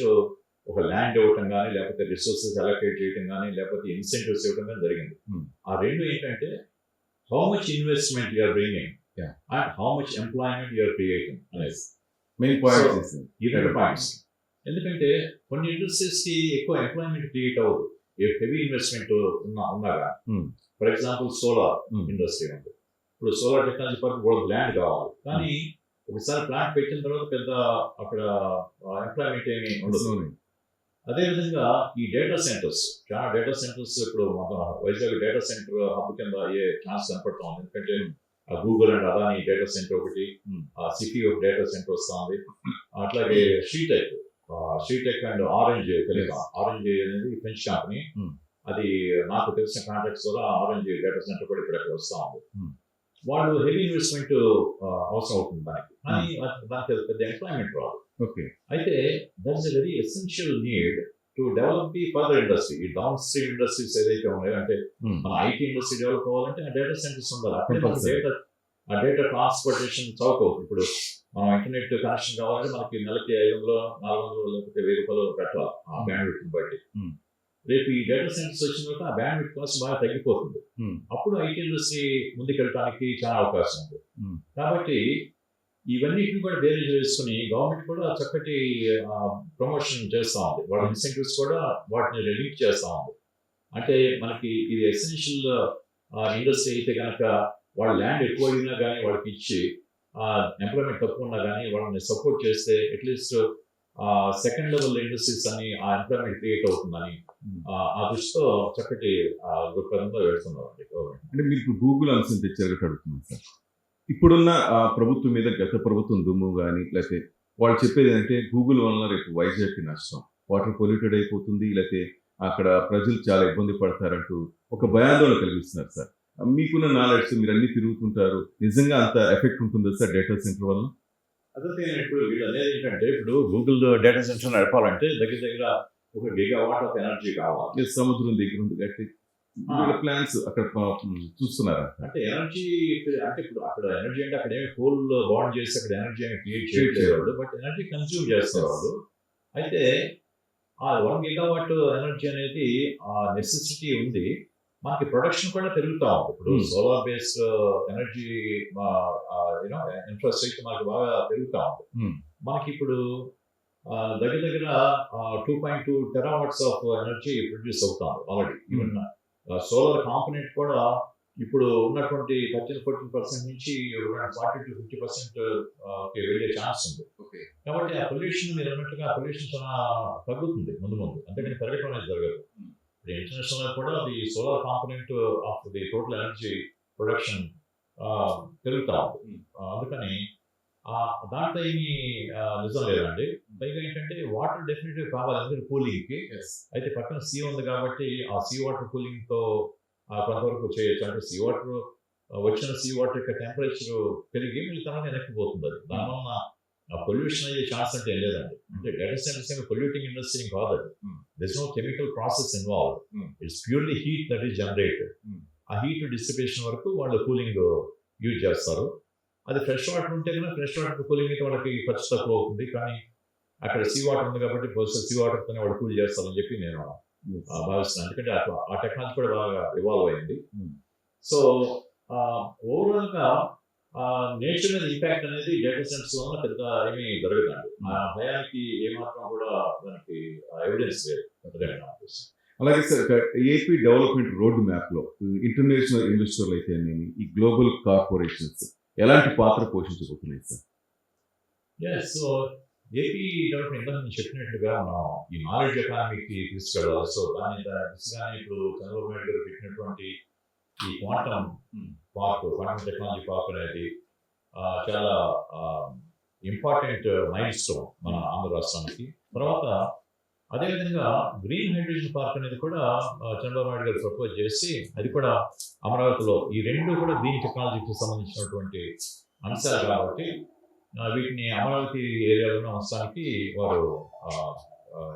ఒక ల్యాండ్ ఇవ్వటం కానీ లేకపోతే రిసోర్సెస్ అలొకేట్ చేయడం కానీ లేకపోతే ఇన్సెంటివ్స్ ఇవ్వడం కానీ జరిగింది. ఆ 2 ఏంటంటే how much investment you're bringing and how much employment you're creating అనేది మెయిన్ పాయింట్స్. ఈ 2 పాయింట్స్. ఎందుకంటే కొన్ని ఇండస్ట్రీస్ కి ఎక్కువ ఎంప్లాయ్మెంట్ క్రియేట్ అవ్వదు హెవీ ఇన్వెస్ట్మెంట్ ఉన్నాగా. ఫర్ ఎగ్జాంపుల్ సోలార్ ఇండస్ట్రీ ఉంది. ఇప్పుడు సోలార్ టెక్నాలజీ పార్క్ కూడా ల్యాండ్ కావాలి. కానీ ఒకసారి ప్లాంట్ పెట్టిన తర్వాత పెద్ద అక్కడ ఎంప్లాయ్మెంట్ ఏమి ఉండదు. అదేవిధంగా ఈ డేటా సెంటర్స్, చాలా డేటా సెంటర్స్ ఇప్పుడు మన వైజాగ్ డేటా సెంటర్ హబ్ కింద అయ్యే ఛాన్స్ కనపడతా ఉంది. ఎందుకంటే Google and Adani data centre ఒకటి, సిటీ ఒక డేటా సెంటర్ వస్తూ ఉంది. అట్లాగే షీటెక్ అండ్ ఆరెంజ్ టెలికాం. ఆరెంజ్ అనేది ఫ్రెంచ్ కంపెనీ. అది నాకు తెలిసిన కాంటాక్ట్స్ ద్వారా ఆరెంజ్ డేటా సెంటర్ కూడా ఇక్కడ వస్తూ ఉంది. వాళ్ళు హెవీ ఇన్వెస్ట్మెంట్ అవసరం అవుతుంది దానికి. కానీ దానికి పెద్ద ఎంప్లాయ్మెంట్ రాదు. ఓకే. అయితే that is a very essential need to develop the further industry. ఈ డౌన్ స్ట్రీమ్ ఇండస్ట్రీస్ ఏదైతే ఉన్నాయో అంటే మన ఐటీ ఇండస్ట్రీ డెవలప్ అవ్వాలంటే ఆ డేటా సెంటర్స్ ఉండాలి. అక్కడ డేటా ట్రాన్స్పోర్టేషన్ చౌక అవుతుంది. ఇప్పుడు మనం ఇంటర్నెట్ కనెక్షన్ కావాలంటే మనకి నెలకి 500, 400 లేకపోతే 1000 రూపాయలు పెట్టాలి ఆ బ్యాండ్ బట్టి. రేపు ఈ డేటా సెంటర్స్ వచ్చిన తర్వాత ఆ బ్యాండ్ కాస్ట్ బాగా తగ్గిపోతుంది. అప్పుడు ఐటీ ఇండస్ట్రీ ముందుకెళ్ళడానికి చాలా అవకాశం ఉంది. కాబట్టి ఇవన్నిటిని కూడా బేరీజ్ వేసుకుని గవర్నమెంట్ కూడా చక్కటి ప్రమోషన్ చేస్తూ ఉంది. వాళ్ళ ఇన్సెంటివ్స్ కూడా వాటిని రిలీవ్ చేస్తూ ఉంది. అంటే మనకి ఇది ఎసెన్షియల్ ఇండస్ట్రీ అయితే కనుక వాళ్ళ ల్యాండ్ ఎక్కువ అయినా కానీ వాళ్ళకి ఇచ్చి ఎంప్లాయ్మెంట్ తక్కువ ఉన్నా కానీ వాళ్ళని సపోర్ట్ చేస్తే అట్లీస్ట్ సెకండ్ లెవెల్ ఇండస్ట్రీస్ అని ఆ ఎంప్లాయ్మెంట్ క్రియేట్ అవుతుందని ఆ దృష్టితో చక్కటి దృక్పథంతో వెళ్తున్నారు అండి గవర్నమెంట్. అంటే మీరు గూగుల్ అంశం తెచ్చారు అడుగుతున్నాను సార్. ఇప్పుడున్న ప్రభుత్వం మీద గత ప్రభుత్వం దుమ్ము కానీ లేకపోతే వాళ్ళు చెప్పేది ఏంటంటే గూగుల్ వలన రేపు వైజాగ్కి నష్టం, వాటర్ పొల్యూటెడ్ అయిపోతుంది, లేకపోతే అక్కడ ప్రజలు చాలా ఇబ్బంది పడతారంటూ ఒక భయాందోళన కలిగిస్తున్నారు సార్. మీకున్న నాలెడ్జ్, మీరు అన్ని తిరుగుతుంటారు, నిజంగా అంత ఎఫెక్ట్ ఉంటుందా సార్ డేటా సెంటర్ వల్ల? అదే ఇప్పుడు వీళ్ళు అనేది ఏంటంటే ఇప్పుడు గూగుల్ డేటా సెంటర్ నడపాలంటే దగ్గర 1 గిగావాట్ ఆఫ్ ఎనర్జీ కావాలి. సముద్రం దగ్గర ఉంది కాబట్టి ప్లాన్స్ అక్కడ చూస్తున్నారా? అంటే ఎనర్జీ అంటే ఇప్పుడు అక్కడ ఎనర్జీ అంటే అక్కడ ఏమి కోల్ బాండ్ చేసి అక్కడ ఎనర్జీ ఏమి క్రియేట్ చేయలేదు, బట్ ఎనర్జీ కన్స్యూమ్ చేస్తారు వాళ్ళు. అయితే ఆ 1 గిగావాట్ ఎనర్జీ అనేది ఆ నెసెసిటీ ఉంది. మనకి ప్రొడక్షన్ కూడా పెరుగుతా ఉంది. ఇప్పుడు సోలార్ బేస్డ్ ఎనర్జీ ఇన్ఫ్రాస్ట్రక్చర్ మనకి బాగా పెరుగుతా ఉంది. మనకి ఇప్పుడు దగ్గర 2.2 టెరావాట్స్ ఆఫ్ ఎనర్జీ ప్రొడ్యూస్ అవుతాం ఆల్రెడీ. ఈవెన్ సోలార్ కాంపోనెంట్ కూడా ఇప్పుడు ఉన్నటువంటి 13-14% నుంచి 40-50% వెళ్ళే ఛాన్స్ ఉంది. కాబట్టి ఆ పొల్యూషన్ మీరు అన్నట్టుగా పొల్యూషన్ చాలా తగ్గుతుంది ముందు. అంతేకాని పెరగడం అనేది జరగదు. ఇంటర్నేషనల్ కూడా the solar component of the total energy production పెరుగుతా ఉంది. అందుకని దాంట్లో ఏమి నిజం లేదండి. పైగా ఏంటంటే వాటర్ డెఫినెట్గా కావాలి ఎందుకంటే కూలింగ్కి. అయితే పక్కన సీ ఉంది కాబట్టి ఆ సీ వాటర్ కూలింగ్తో కొంతవరకు చేయొచ్చు. అంటే సీ వాటర్ వచ్చిన సీ వాటర్ యొక్క టెంపరేచర్ పెరిగి మళ్ళీ తర్వాత వెనక్కి పోతుంది. అది దానివల్ల పొల్యూషన్ అయ్యే ఛాన్స్ అంటే ఏం లేదండి. అంటే డేటా సెంటర్స్ పొల్యూటింగ్ ఇండస్ట్రీ కాదు అది. This no chemical process involve. It's purely heat that is generated. ఆ హీట్ డిస్ట్రిబ్యూషన్ వరకు వాళ్ళు కూలింగ్ యూజ్ చేస్తారు. అది ఫ్రెష్ వాటర్ ఉంటే కనుక ఫ్రెష్ వాటర్ కూలింగ్ అయితే వాళ్ళకి ఖర్చు తక్కువ అవుతుంది. కానీ అక్కడ సీ వాటర్ ఉంది కాబట్టి సీ వాటర్తోనే వాళ్ళు కూల్ చేస్తారని చెప్పి నేను భావిస్తున్నాను. ఎందుకంటే ఆ టెక్నాలజీ కూడా బాగా ఇవాల్వ్ అయింది. సో ఓవరాల్గా నేచర్ మీద ఇంపాక్ట్ అనేది డేటా సెంటర్స్ వల్ల పెద్ద ఏమీ జరగదండి. ఆ భయానికి ఏమాత్రం కూడా దానికి ఎవిడెన్స్ లేదు పెద్దగా నా ఉద్దేశం. అలాగే sir, AP development road map లో ఇంటర్నేషనల్ ఇన్వెస్టర్లు అయితే ఈ గ్లోబల్ కార్పొరేషన్స్ ఎలాంటి పాత్ర పోషించబోతున్నాయి సార్? సో ఏపీ డెవలప్మెంట్ ఇందాక నేను చెప్పినట్లుగా మనం ఈ నాలెడ్జ్ ఎకానమీకి తీసుకెళ్ళాలి. సో దాని దిశగానే ఇప్పుడు చంద్రబాబు నాయుడు గారు పెట్టినటువంటి ఈ quantum park, quantum technology park అనేది చాలా ఇంపార్టెంట్ మైల్ స్టోన్ మన ఆంధ్ర రాష్ట్రానికి. తర్వాత అదేవిధంగా గ్రీన్ హైడ్రోజన్ పార్క్ అనేది కూడా చంద్రబాబు నాయుడు గారు ప్రపోజ్ చేసి అది కూడా అమరావతిలో, ఈ రెండు కూడా గ్రీన్ టెక్నాలజీకి సంబంధించినటువంటి అంశాలు కాబట్టి వీటిని అమరావతి ఏరియాలోనే ఉంచడానికి వారు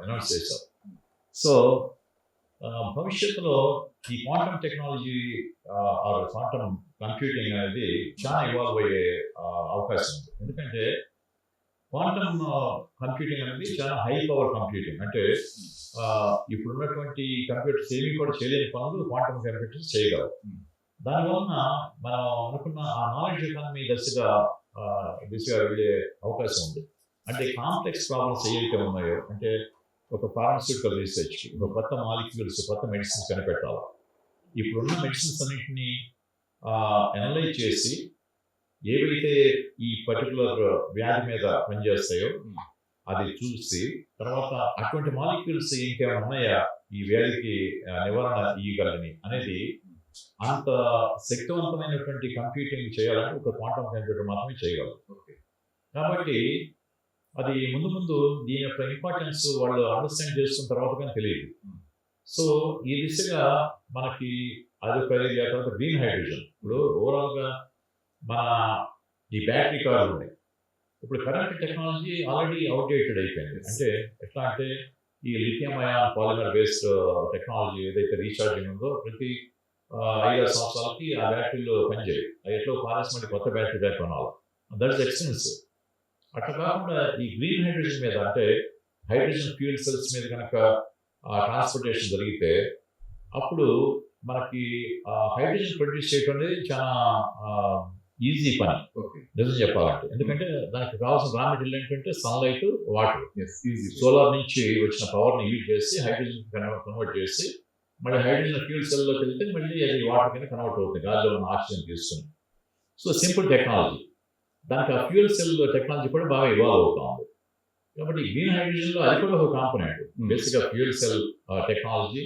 అనౌన్స్ చేశారు. సో భవిష్యత్తులో ఈ క్వాంటమ్ టెక్నాలజీ క్వాంటమ్ కంప్యూటింగ్ అనేది చాలా ఇవాల్వ్ అయ్యే అవకాశం ఉంది. ఎందుకంటే క్వాంటమ్ కంప్యూటింగ్ అనేది చాలా హై పవర్ కంప్యూటింగ్. అంటే ఇప్పుడున్నటువంటి కంప్యూటర్స్ ఏమి కూడా చేయలేని పనులు క్వాంటమ్ కంప్యూటర్స్ చేయగలవు. దానివలన మనం అనుకున్న ఆ నాలెడ్జ్ ఎకానమీ దిశగా వెళ్ళే అవకాశం ఉంది. అంటే కాంప్లెక్స్ ప్రాబ్లమ్స్ ఏవైతే ఉన్నాయో, అంటే ఒక ఫార్మస్యూటికల్ రీసెర్చ్కి ఒక కొత్త మాలిక్యూల్స్, కొత్త మెడిసిన్స్ కనిపెట్టాలి. ఇప్పుడున్న మెడిసిన్స్ అన్నింటినీ అనలైజ్ చేసి ఏవైతే ఈ పర్టికులర్ వ్యాధి మీద పనిచేస్తాయో అది చూసి తర్వాత అటువంటి మాలిక్యూల్స్ ఇంకేమైనా ఉన్నాయా ఈ వ్యాధికి నివారణ ఇవ్వగలని అనేది అంత శక్తివంతమైనటువంటి కంప్యూటింగ్ చేయాలంటే ఒక క్వాంటమ్ కంప్యూటర్ మాత్రమే చేయగలరు. కాబట్టి అది ముందు ముందు దీని యొక్క ఇంపార్టెన్స్ వాళ్ళు అండర్స్టాండ్ చేసుకున్న తర్వాత కానీ తెలియదు. సో ఈ దిశగా మనకి అదొక ఏరియా. తర్వాత గ్రీన్ హైడ్రోజన్, ఇప్పుడు ఓవరాల్గా మన ఈ బ్యాటరీ కార్లు ఉన్నాయి. ఇప్పుడు కరెంట్ టెక్నాలజీ ఆల్రెడీ అవుట్డేటెడ్ అయిపోయింది. అంటే ఎట్లా అంటే ఈ lithium ion polymer based technology ఏదైతే రీఛార్జింగ్ ఉందో ప్రతి 5 సంవత్సరాలకి ఆ బ్యాటరీలో పనిచేయాలి. అది ఎట్లా పారేసి మళ్ళీ కొత్త బ్యాటరీ బ్యాక్ కొనాలి. That is expensive. అట్లా కాకుండా ఈ గ్రీన్ హైడ్రోజన్ మీద, అంటే హైడ్రోజన్ ఫ్యూయల్ సెల్స్ మీద కనుక ట్రాన్స్పోర్టేషన్ జరిగితే అప్పుడు మనకి హైడ్రోజన్ ప్రొడ్యూస్ చేయడం అనేది చాలా ఈజీ పని నిజం చెప్పాలంటే. ఎందుకంటే దానికి కావాల్సిన రా మెటీరియల్ ఏంటంటే సన్లైట్, వాటర్. సోలార్ నుంచి వచ్చిన పవర్ని యూజ్ చేసి హైడ్రోజన్ కన్వర్ట్ చేసి మళ్ళీ హైడ్రోజన్ ఫ్యూల్ సెల్లోకి వెళ్తే మళ్ళీ అది వాటర్ కింద కన్వర్ట్ అవుతుంది, గాలిలో ఉన్న ఆక్సిజన్ తీసుకుని. So simple technology. దానికి ఆ ఫ్యూల్ సెల్ టెక్నాలజీ కూడా బాగా ఇవాల్వ్ అవుతా ఉంది. కాబట్టి గ్రీన్ హైడ్రోజన్లో అది కూడా ఒక కాంపోనెంట్. బేసిక్గా fuel cell technology,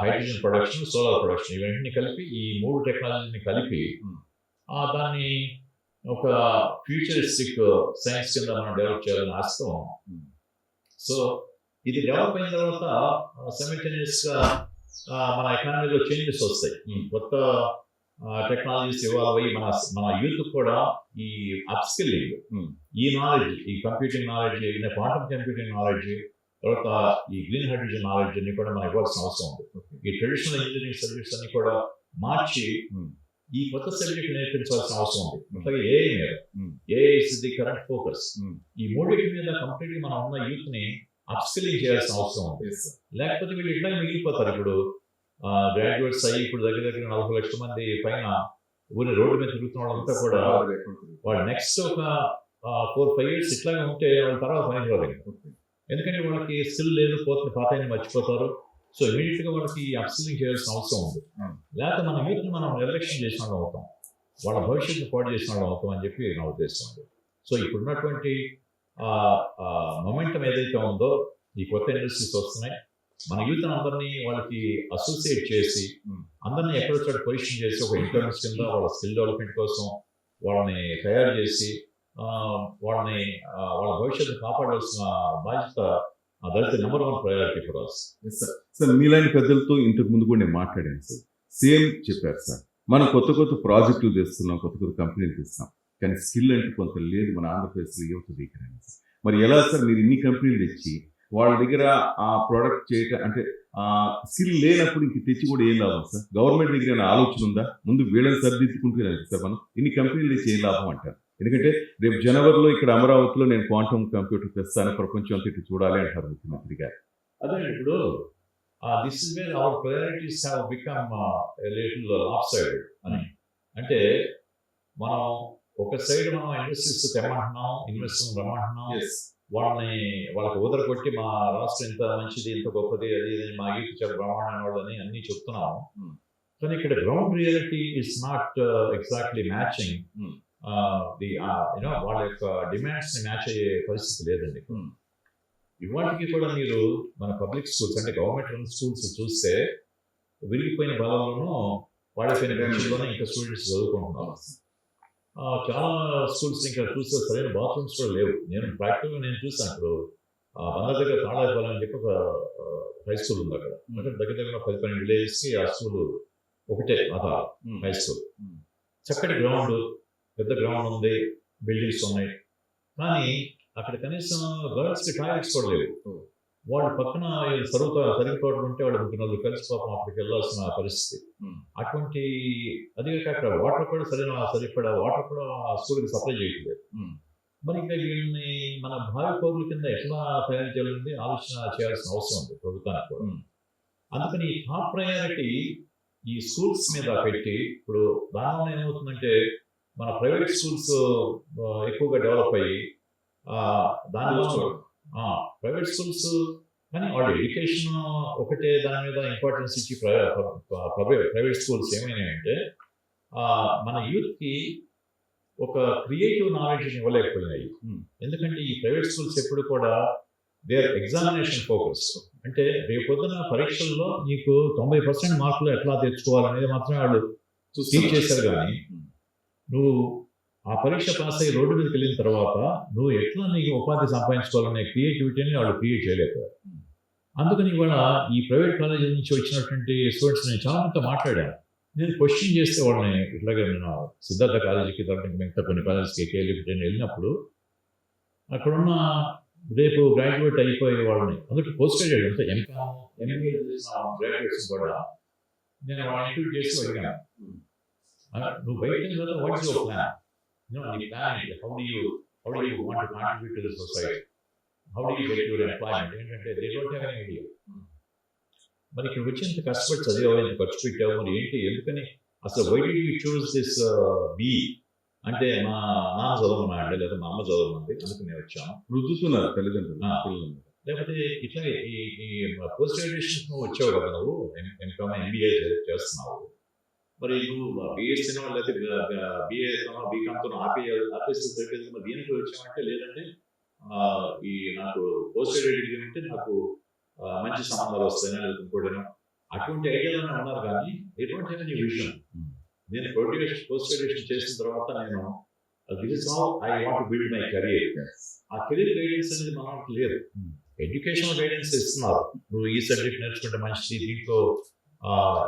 hydrogen production, solar production, ఇవన్నీ కలిపి ఈ 3 టెక్నాలజీని కలిపి దాన్ని ఒక ఫ్యూచరిస్టిక్ సైన్స్ కింద మనం డెవలప్ చేయాలని ఆశతో. సో ఇది డెవలప్ అయిన తర్వాత సైమల్టేనియస్గా మన ఎకానమీలో చేంజెస్ వస్తాయి. కొత్త టెక్నాలజీస్ ఇవాల్వ్ అయ్యి మన యూత్ కూడా ఈ అప్స్కిల్లింగ్, ఈ నాలెడ్జ్, ఈ computing knowledge, quantum computing knowledge, తర్వాత ఈ గ్రీన్ హైడ్రోజన్ నాలెడ్జ్ అన్ని కూడా మనకు ఇవ్వాల్సిన అవసరం ఉంది. ఈ ట్రెడిషనల్ ఇంజనీరింగ్ సబ్జెక్ట్స్ అన్ని కూడా మార్చి ఈ కొత్త సబ్జెక్ట్ నేర్పించాల్సిన అవసరం ఉంది. అట్లాగే ఏఐ మీద, AI is the current focus. ఈ మూడింటి మీద కంప్లీట్గా మనం ఉన్న యూత్ ని అప్స్కిల్లింగ్ చేయాల్సిన అవసరం ఉంది. లేకపోతే వీళ్ళు ఇట్లా మిగిలిపోతారు. ఇప్పుడు గ్రాడ్యుయేట్స్ అయ్యి ఇప్పుడు దగ్గర 40 లక్షల మంది పైన ఊరి రోడ్డు మీద తిరుగుతున్న వాళ్ళంతా కూడా వాళ్ళు నెక్స్ట్ ఒక 4-5 years ఇట్లాగే ఉంటే వాళ్ళ తర్వాత పనికి రాదు. ఎందుకంటే వాళ్ళకి స్కిల్ లేదు, పోతుంది, పాత మర్చిపోతారు. సో ఇమీడియట్గా వాళ్ళకి అప్స్కిల్లింగ్ చేయాల్సిన అవసరం ఉంది. లేకపోతే మన యూత్ని మనం నిర్లక్ష్యం చేసిన వాళ్ళు అవుతాం, వాళ్ళ భవిష్యత్తును పాడు చేసిన వాళ్ళు అవుతాం అని చెప్పి నా ఉద్దేశం ఉంది. సో ఇప్పుడున్నటువంటి మొమెంటం ఏదైతే ఉందో, ఈ కొత్త ఇండస్ట్రీస్ వస్తున్నాయి, మన యూత్ అందరినీ వాళ్ళకి అసోసియేట్ చేసి అందరినీ ఎక్కడొక్కడ పొజిషన్ చేసి ఒక ఇంటర్న్స్ కింద వాళ్ళ స్కిల్ డెవలప్మెంట్ కోసం వాళ్ళని తయారు చేసి వాళ్ళని వాళ్ళ భవిష్యత్తు కాపాడాల్సిన బాధ్యత that is number 1 priority for us. Sir మీలాంటి పెద్దలతో ఇంతకు ముందు కూడా నేను మాట్లాడాను సార్. సేమ్ చెప్పారు సార్. మనం కొత్త కొత్త ప్రాజెక్టులు తెస్తున్నాం, కొత్త కొత్త కంపెనీలు తెస్తున్నాం, కానీ స్కిల్ అంటే కొంత లేదు మన ఆంధ్రప్రదేశ్లో యువత దగ్గర. మరి ఎలా సార్ మీరు ఇన్ని కంపెనీలు తెచ్చి వాళ్ళ దగ్గర ఆ ప్రోడక్ట్ చేయటం అంటే ఆ స్కిల్ లేనప్పుడు ఇంక తెచ్చి కూడా ఏం లాభం సార్? గవర్నమెంట్ దగ్గర ఏమైనా ఆలోచన ఉందా? ముందు వీళ్ళని సరిదిద్దుకుంటే సార్ మనం ఇన్ని కంపెనీలు తెచ్చి ఏం లాభం అంటారు? ఎందుకంటే రేపు జనవరిలో ఇక్కడ అమరావతిలో నేను క్వాంటమ్ కంప్యూటర్ తెస్తాను, ప్రపంచం అంతా ఇటు చూడాలి అంటారు ముఖ్యమంత్రి గారు. అదే ఇప్పుడు this is where hour priorities have become little of side అని. అంటే మనం ఒక సైడ్ మనం ఇండస్ట్రీస్ తెమ్మంటున్నాం, ఇన్వెస్ట్మెంట్ రమ్మంటున్నాం, వాళ్ళకి ఊదర కొట్టి మా రాష్ట్రం ఇంత మంచిది, ఇంత గొప్పది, అది మా యూత్ చాలా బ్రహ్మాండమైన వాళ్ళని అన్ని చెప్తున్నాము. కానీ ఇక్కడ ground reality is not exactly matching వాళ్ళ యొక్క డిమాండ్స్ ని మ్యాచ్ అయ్యే పరిస్థితి లేదండి. ఇవాటికి కూడా మీరు మన పబ్లిక్ స్కూల్స్ అంటే గవర్నమెంట్ రన్ స్కూల్స్ చూస్తే విరిగిపోయిన బలంలోనూ వాడిపోయిన బెంచ్లోనే ఇంకా స్టూడెంట్స్ చదువుకుంటున్నారు. చాలా స్కూల్స్ ఇంకా చూస్తే సరైన బాత్రూమ్స్ కూడా లేవు. నేను ప్రాక్టికల్గా నేను చూసాను. ఇప్పుడు బందర్ దగ్గర తాళాయిపాలెం అని చెప్పి ఒక హై స్కూల్ ఉంది. అక్కడ అంటే దగ్గర దగ్గర 10-12 విలేజెస్కి ఆ స్కూల్ ఒకటే ఆధార్ హై స్కూల్. చక్కటి గ్రౌండ్, పెద్ద గ్రౌండ్ ఉంది, బిల్డింగ్స్ ఉన్నాయి, కానీ అక్కడ కనీసం గర్ల్స్కి టాయిలెట్స్ కూడా లేవు. వాళ్ళు పక్కన సరిగిపోవడం ఉంటే వాళ్ళు 3-4 కలిసి పాపం అక్కడికి వెళ్ళాల్సిన పరిస్థితి. అటువంటి అదే కాక వాటర్ కూడా సరిపడా వాటర్ కూడా స్కూల్కి సప్లై చేయట్లేదు. మరి ఇంకా వీళ్ళని మన భావి పౌరుల కింద ఎట్లా తయారు చేయాలని ఆలోచన చేయాల్సిన అవసరం ఉంది ప్రభుత్వానికి కూడా. అందుకని ఈ టాప్ ప్రయారిటీ ఈ స్కూల్స్ మీద పెట్టి, ఇప్పుడు దానివల్ల ఏమవుతుందంటే మన ప్రైవేట్ స్కూల్స్ ఎక్కువగా డెవలప్ అయ్యి దానిలో ప్రైవేట్ స్కూల్స్ కానీ వాళ్ళ ఎడ్యుకేషన్ ఒకటే దాని మీద ఇంపార్టెన్స్ ఇచ్చి ప్రైవేట్ స్కూల్స్ ఏమైనాయంటే మన యూత్కి ఒక క్రియేటివ్ నాలెడ్జ్ ఇవ్వలేకపోయినాయి. ఎందుకంటే ఈ ప్రైవేట్ స్కూల్స్ ఎప్పుడు కూడా దేర్ ఎగ్జామినేషన్ ఫోకస్. అంటే రేపు పొద్దున పరీక్షల్లో నీకు 90% మార్కులు ఎట్లా తెచ్చుకోవాలనేది మాత్రమే వాళ్ళు టీచ్ చేశారు. కానీ నువ్వు ఆ పరీక్ష పాస్ అయ్యి రోడ్డు మీదకి వెళ్ళిన తర్వాత నువ్వు ఎట్లా నీకు ఉపాధి సంపాదించుకోవాలనే క్రియేటివిటీని వాళ్ళు క్రియేట్ చేయలేకపోయారు. అందుకని ఇవాళ ఈ ప్రైవేట్ కాలేజీ నుంచి వచ్చినటువంటి స్టూడెంట్స్ నేను చాలా మందితో మాట్లాడాను. నేను క్వశ్చన్ చేస్తే వాళ్ళని ఇట్లాగే నేను సిద్ధార్థ కాలేజీకి తర్వాత మిగతా కొన్ని కాలేజీకి కేఎల్ఈ వెళ్ళినప్పుడు అక్కడున్న రేపు గ్రాడ్యుయేట్ అయిపోయే వాళ్ళని అందుకే పోస్ట్ గ్రాడ్యుయేట్ అంటే ఎంబీఏ చేసిన గ్రాడ్యుయేట్స్ కూడా నేను వాళ్ళని ఇంటర్వ్యూ చేసి అడిగాను, నువ్వు బయట what's your plan? The plan is how do you want to contribute to the society? How do you get your employment? ఏంటంటే they don't have any idea. మరి ఇక్కడ వచ్చి ఇంత కష్టపడి చదివావు, ఇంత ఖర్చు పెట్టావు, మరి ఏంటి, ఎందుకని అసలు why did you choose this B? అంటే మా నాన్న చదవమన్నాడు లేదా మా అమ్మ చదవమంది, అందుకు నేను వచ్చాను. రుద్దుతున్నారు తల్లిదండ్రులు. లేకపోతే ఇట్లా ఈ పోస్ట్ గ్రాడ్యుయేషన్ వచ్చావు కదా, నువ్వు ఎంకామ్ ఎంబీఏ చేస్తున్నావు, మరి నువ్వు బిఎస్సీ లేకపోతే బిఏ బీకామ్తో ఆపేసి మరి దీనికి వచ్చామంటే లేదంటే ఈ నాకు పోస్ట్ గ్రాడ్యుయేట్ ఉంటే నాకు మంచి సంబంధాలు వస్తాయని లేదా ఇంకోటేనో అటువంటి ఐడియాలోనే ఉన్నారు. కానీ ఎటువంటి విషయం నేను పోస్ట్ గ్రాడ్యుయేషన్ చేసిన తర్వాత నేను this is how I want to build my career. ఆ కెరీర్ గైడెన్స్ అనేది మనకి లేదు. ఎడ్యుకేషనల్ గైడెన్స్ ఇస్తున్నారు, నువ్వు ఈ సబ్జెక్ట్ నేర్చుకుంటే మంచిది, దీంట్లో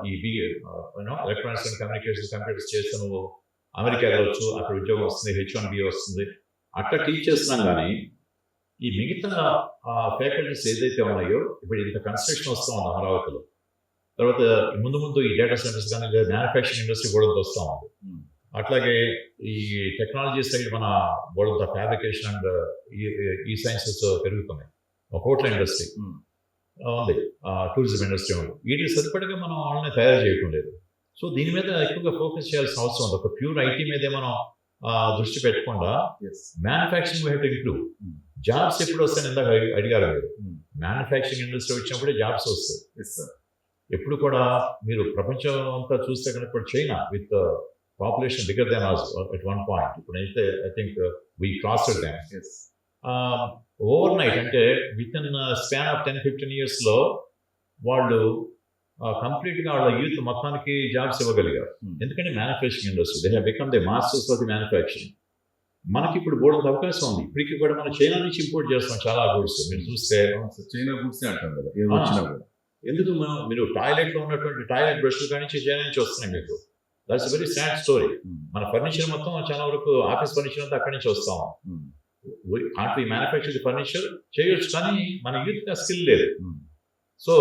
ఈ ఎలక్ట్రానిక్స్ అండ్ కమ్యూనికేషన్ కంప్యూటర్స్ చేస్తే నువ్వు అమెరికా వెళ్ళవచ్చు, అక్కడ ఉద్యోగం వస్తుంది, H1B వస్తుంది, అట్లా టీచ్ చేస్తున్నాం. కానీ ఈ మిగతా ఫ్యాకల్టీస్ ఏదైతే ఉన్నాయో ఇప్పుడు ఇంత కన్స్ట్రక్షన్ వస్తూ ఉంది అమరావతిలో, తర్వాత ముందు ఈ డేటా సెంటర్స్ కానీ లేదా మ్యానుఫ్యాక్చరింగ్ ఇండస్ట్రీ కూడా వస్తూ ఉంది. అట్లాగే ఈ టెక్నాలజీ సైడ్ మన బోర్డంత ఫ్యాబ్రికేషన్ అండ్ ఈ సైన్సెస్ పెరుగుతున్నాయి, హోటల్ ఇండస్ట్రీ ఉంది, టూరిజం ఇండస్ట్రీ ఉంది. వీటికి సరిపడగా మనం వాళ్ళని తయారు చేయటం లేదు. సో దీని మీద ఎక్కువగా ఫోకస్ చేయాల్సిన అవసరం ఉంది. ఒక ప్యూర్ ఐటీ మీదే మనం దృష్టి పెట్టకుండా మ్యానుఫ్యాక్చరింగ్ వైపు ఇంప్రూవ్. జాబ్స్ ఎప్పుడు వస్తాయని ఇందాక అడిగారు మీరు. మ్యానుఫ్యాక్చరింగ్ ఇండస్ట్రీ వచ్చినప్పుడే జాబ్స్ వస్తాయి. ఎప్పుడు కూడా మీరు ప్రపంచం అంతా చూస్తే కనుక China with population bigger than us at one point, ఇప్పుడైతే I think we crossed them. Over night అంటే విత్ ఇన్ స్పాన్ ఆఫ్ 10-15 yearsలో వాళ్ళు కంప్లీట్గా వాళ్ళ యూత్ మొత్తానికి జాబ్స్ ఇవ్వగలిగారు. ఎందుకంటే manufacturing industry they have become the masters of the manufacturing. మనకి ఇప్పుడు బోర్డు అవకాశం ఉంది. ఇప్పటికి కూడా మనం చైనా నుంచి ఇంపోర్ట్ చేస్తాం చాలా గూడ్స్. మీరు చూస్తే చైనా గుడ్సే అంటాం కదా ఏది వచ్చినా కూడా. ఎందుకు మీరు టాయిలెట్లో ఉన్నటువంటి టాయిలెట్ బ్రష్లు కానీ చైనా నుంచి వస్తున్నాయి మీకు. That's very sad story. మన ఫర్నిచర్ మొత్తం చాలా వరకు ఆఫీస్ ఫర్నిచర్ అంతా అక్కడి నుంచి వస్తాం. Can't we manufacture the furniture చేయొచ్చు, కానీ మన యూత్ ఆ స్కిల్ లేదు. సో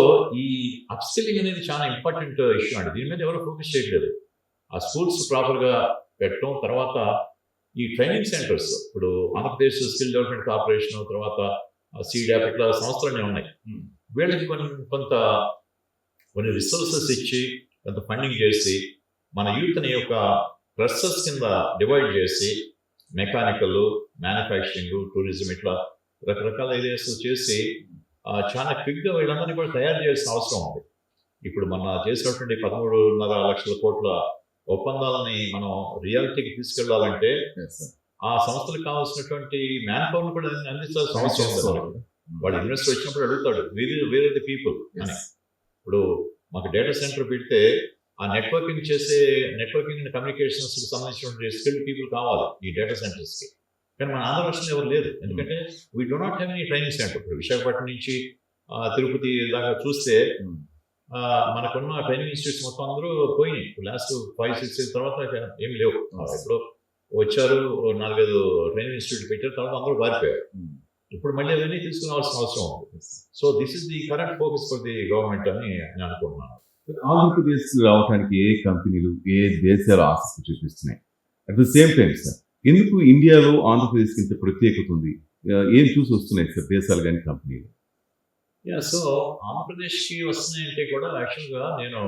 ఈ అప్స్కిల్లింగ్ అనేది చాలా ఇంపార్టెంట్ ఇష్యూ అండి. దీని మీద ఎవరు ఫోకస్ చేయట్లేదు. ఆ స్కూల్స్ ప్రాపర్గా పెట్టడం, తర్వాత ఈ ట్రైనింగ్ సెంటర్స్, ఇప్పుడు ఆంధ్రప్రదేశ్ స్కిల్ డెవలప్మెంట్ కార్పొరేషన్, తర్వాత సీడాప్, ఇట్లా సంస్థలన్నీ ఉన్నాయి. వీళ్ళకి కొన్ని రిసోర్సెస్ ఇచ్చి కొంత ఫండింగ్ చేసి మన యూత్ని ఒక క్లస్టర్స్ కింద డివైడ్ చేసి మెకానికల్, మ్యానుఫ్యాక్చరింగ్, టూరిజం, ఇట్లా రకరకాల ఏరియాస్ చేసి చాలా క్విక్గా వీళ్ళందరినీ కూడా తయారు చేయాల్సిన అవసరం ఉంది. ఇప్పుడు మన చేసినటువంటి 13.5 లక్షల కోట్ల ఒప్పందాలని మనం రియాలిటీకి తీసుకెళ్లాలంటే ఆ సంస్థలకు కావాల్సినటువంటి మ్యాన్ పవర్ని కూడా అందించాల్సిన అవసరం ఉంది. వాళ్ళు ఇన్వెస్టర్ వచ్చినప్పుడు అడుగుతాడు వేరే ది పీపుల్ అని. ఇప్పుడు మాకు డేటా సెంటర్ పెడితే ఆ నెట్వర్కింగ్ అండ్ కమ్యూనికేషన్స్ కి సంబంధించిన స్కిల్డ్ పీపుల్ కావాలి ఈ డేటా సెంటర్స్కి. కానీ మన ఆంధ్ర రాష్ట్రంలో ఎవరు లేదు. ఎందుకంటే we do not have any training centre. ఇప్పుడు విశాఖపట్నం నుంచి తిరుపతి దాకా చూస్తే మనకున్న ట్రైనింగ్ ఇన్స్టిట్యూట్స్ మొత్తం అందరూ పోయినాయి. లాస్ట్ 5-6 years తర్వాత ఏమి లేవు. ఇప్పుడు వచ్చారు 4-5 ట్రైనింగ్ ఇన్స్టిట్యూట్ పెట్టారు, తర్వాత అందరూ పారిపోయారు. ఇప్పుడు మళ్ళీ అవన్నీ తీసుకురావాల్సిన అవసరం ఉంది. So this is the current focus for the government అని నేను అనుకుంటున్నాను. ఆంధ్రప్రదేశ్ రావడానికి ఏ కంపెనీలు, ఏ దేశాలు ఆసక్తి చూపిస్తున్నాయి? At the same time sir, ఎందుకు ఇండియాలో ఆంధ్రప్రదేశ్కి ఇంత ప్రత్యేకత ఉంది? ఏం చూసి వస్తున్నాయి సార్ దేశాలు కానీ కంపెనీలు? సో ఆంధ్రప్రదేశ్కి వస్తున్నాయంటే కూడా యాక్చువల్గా నేను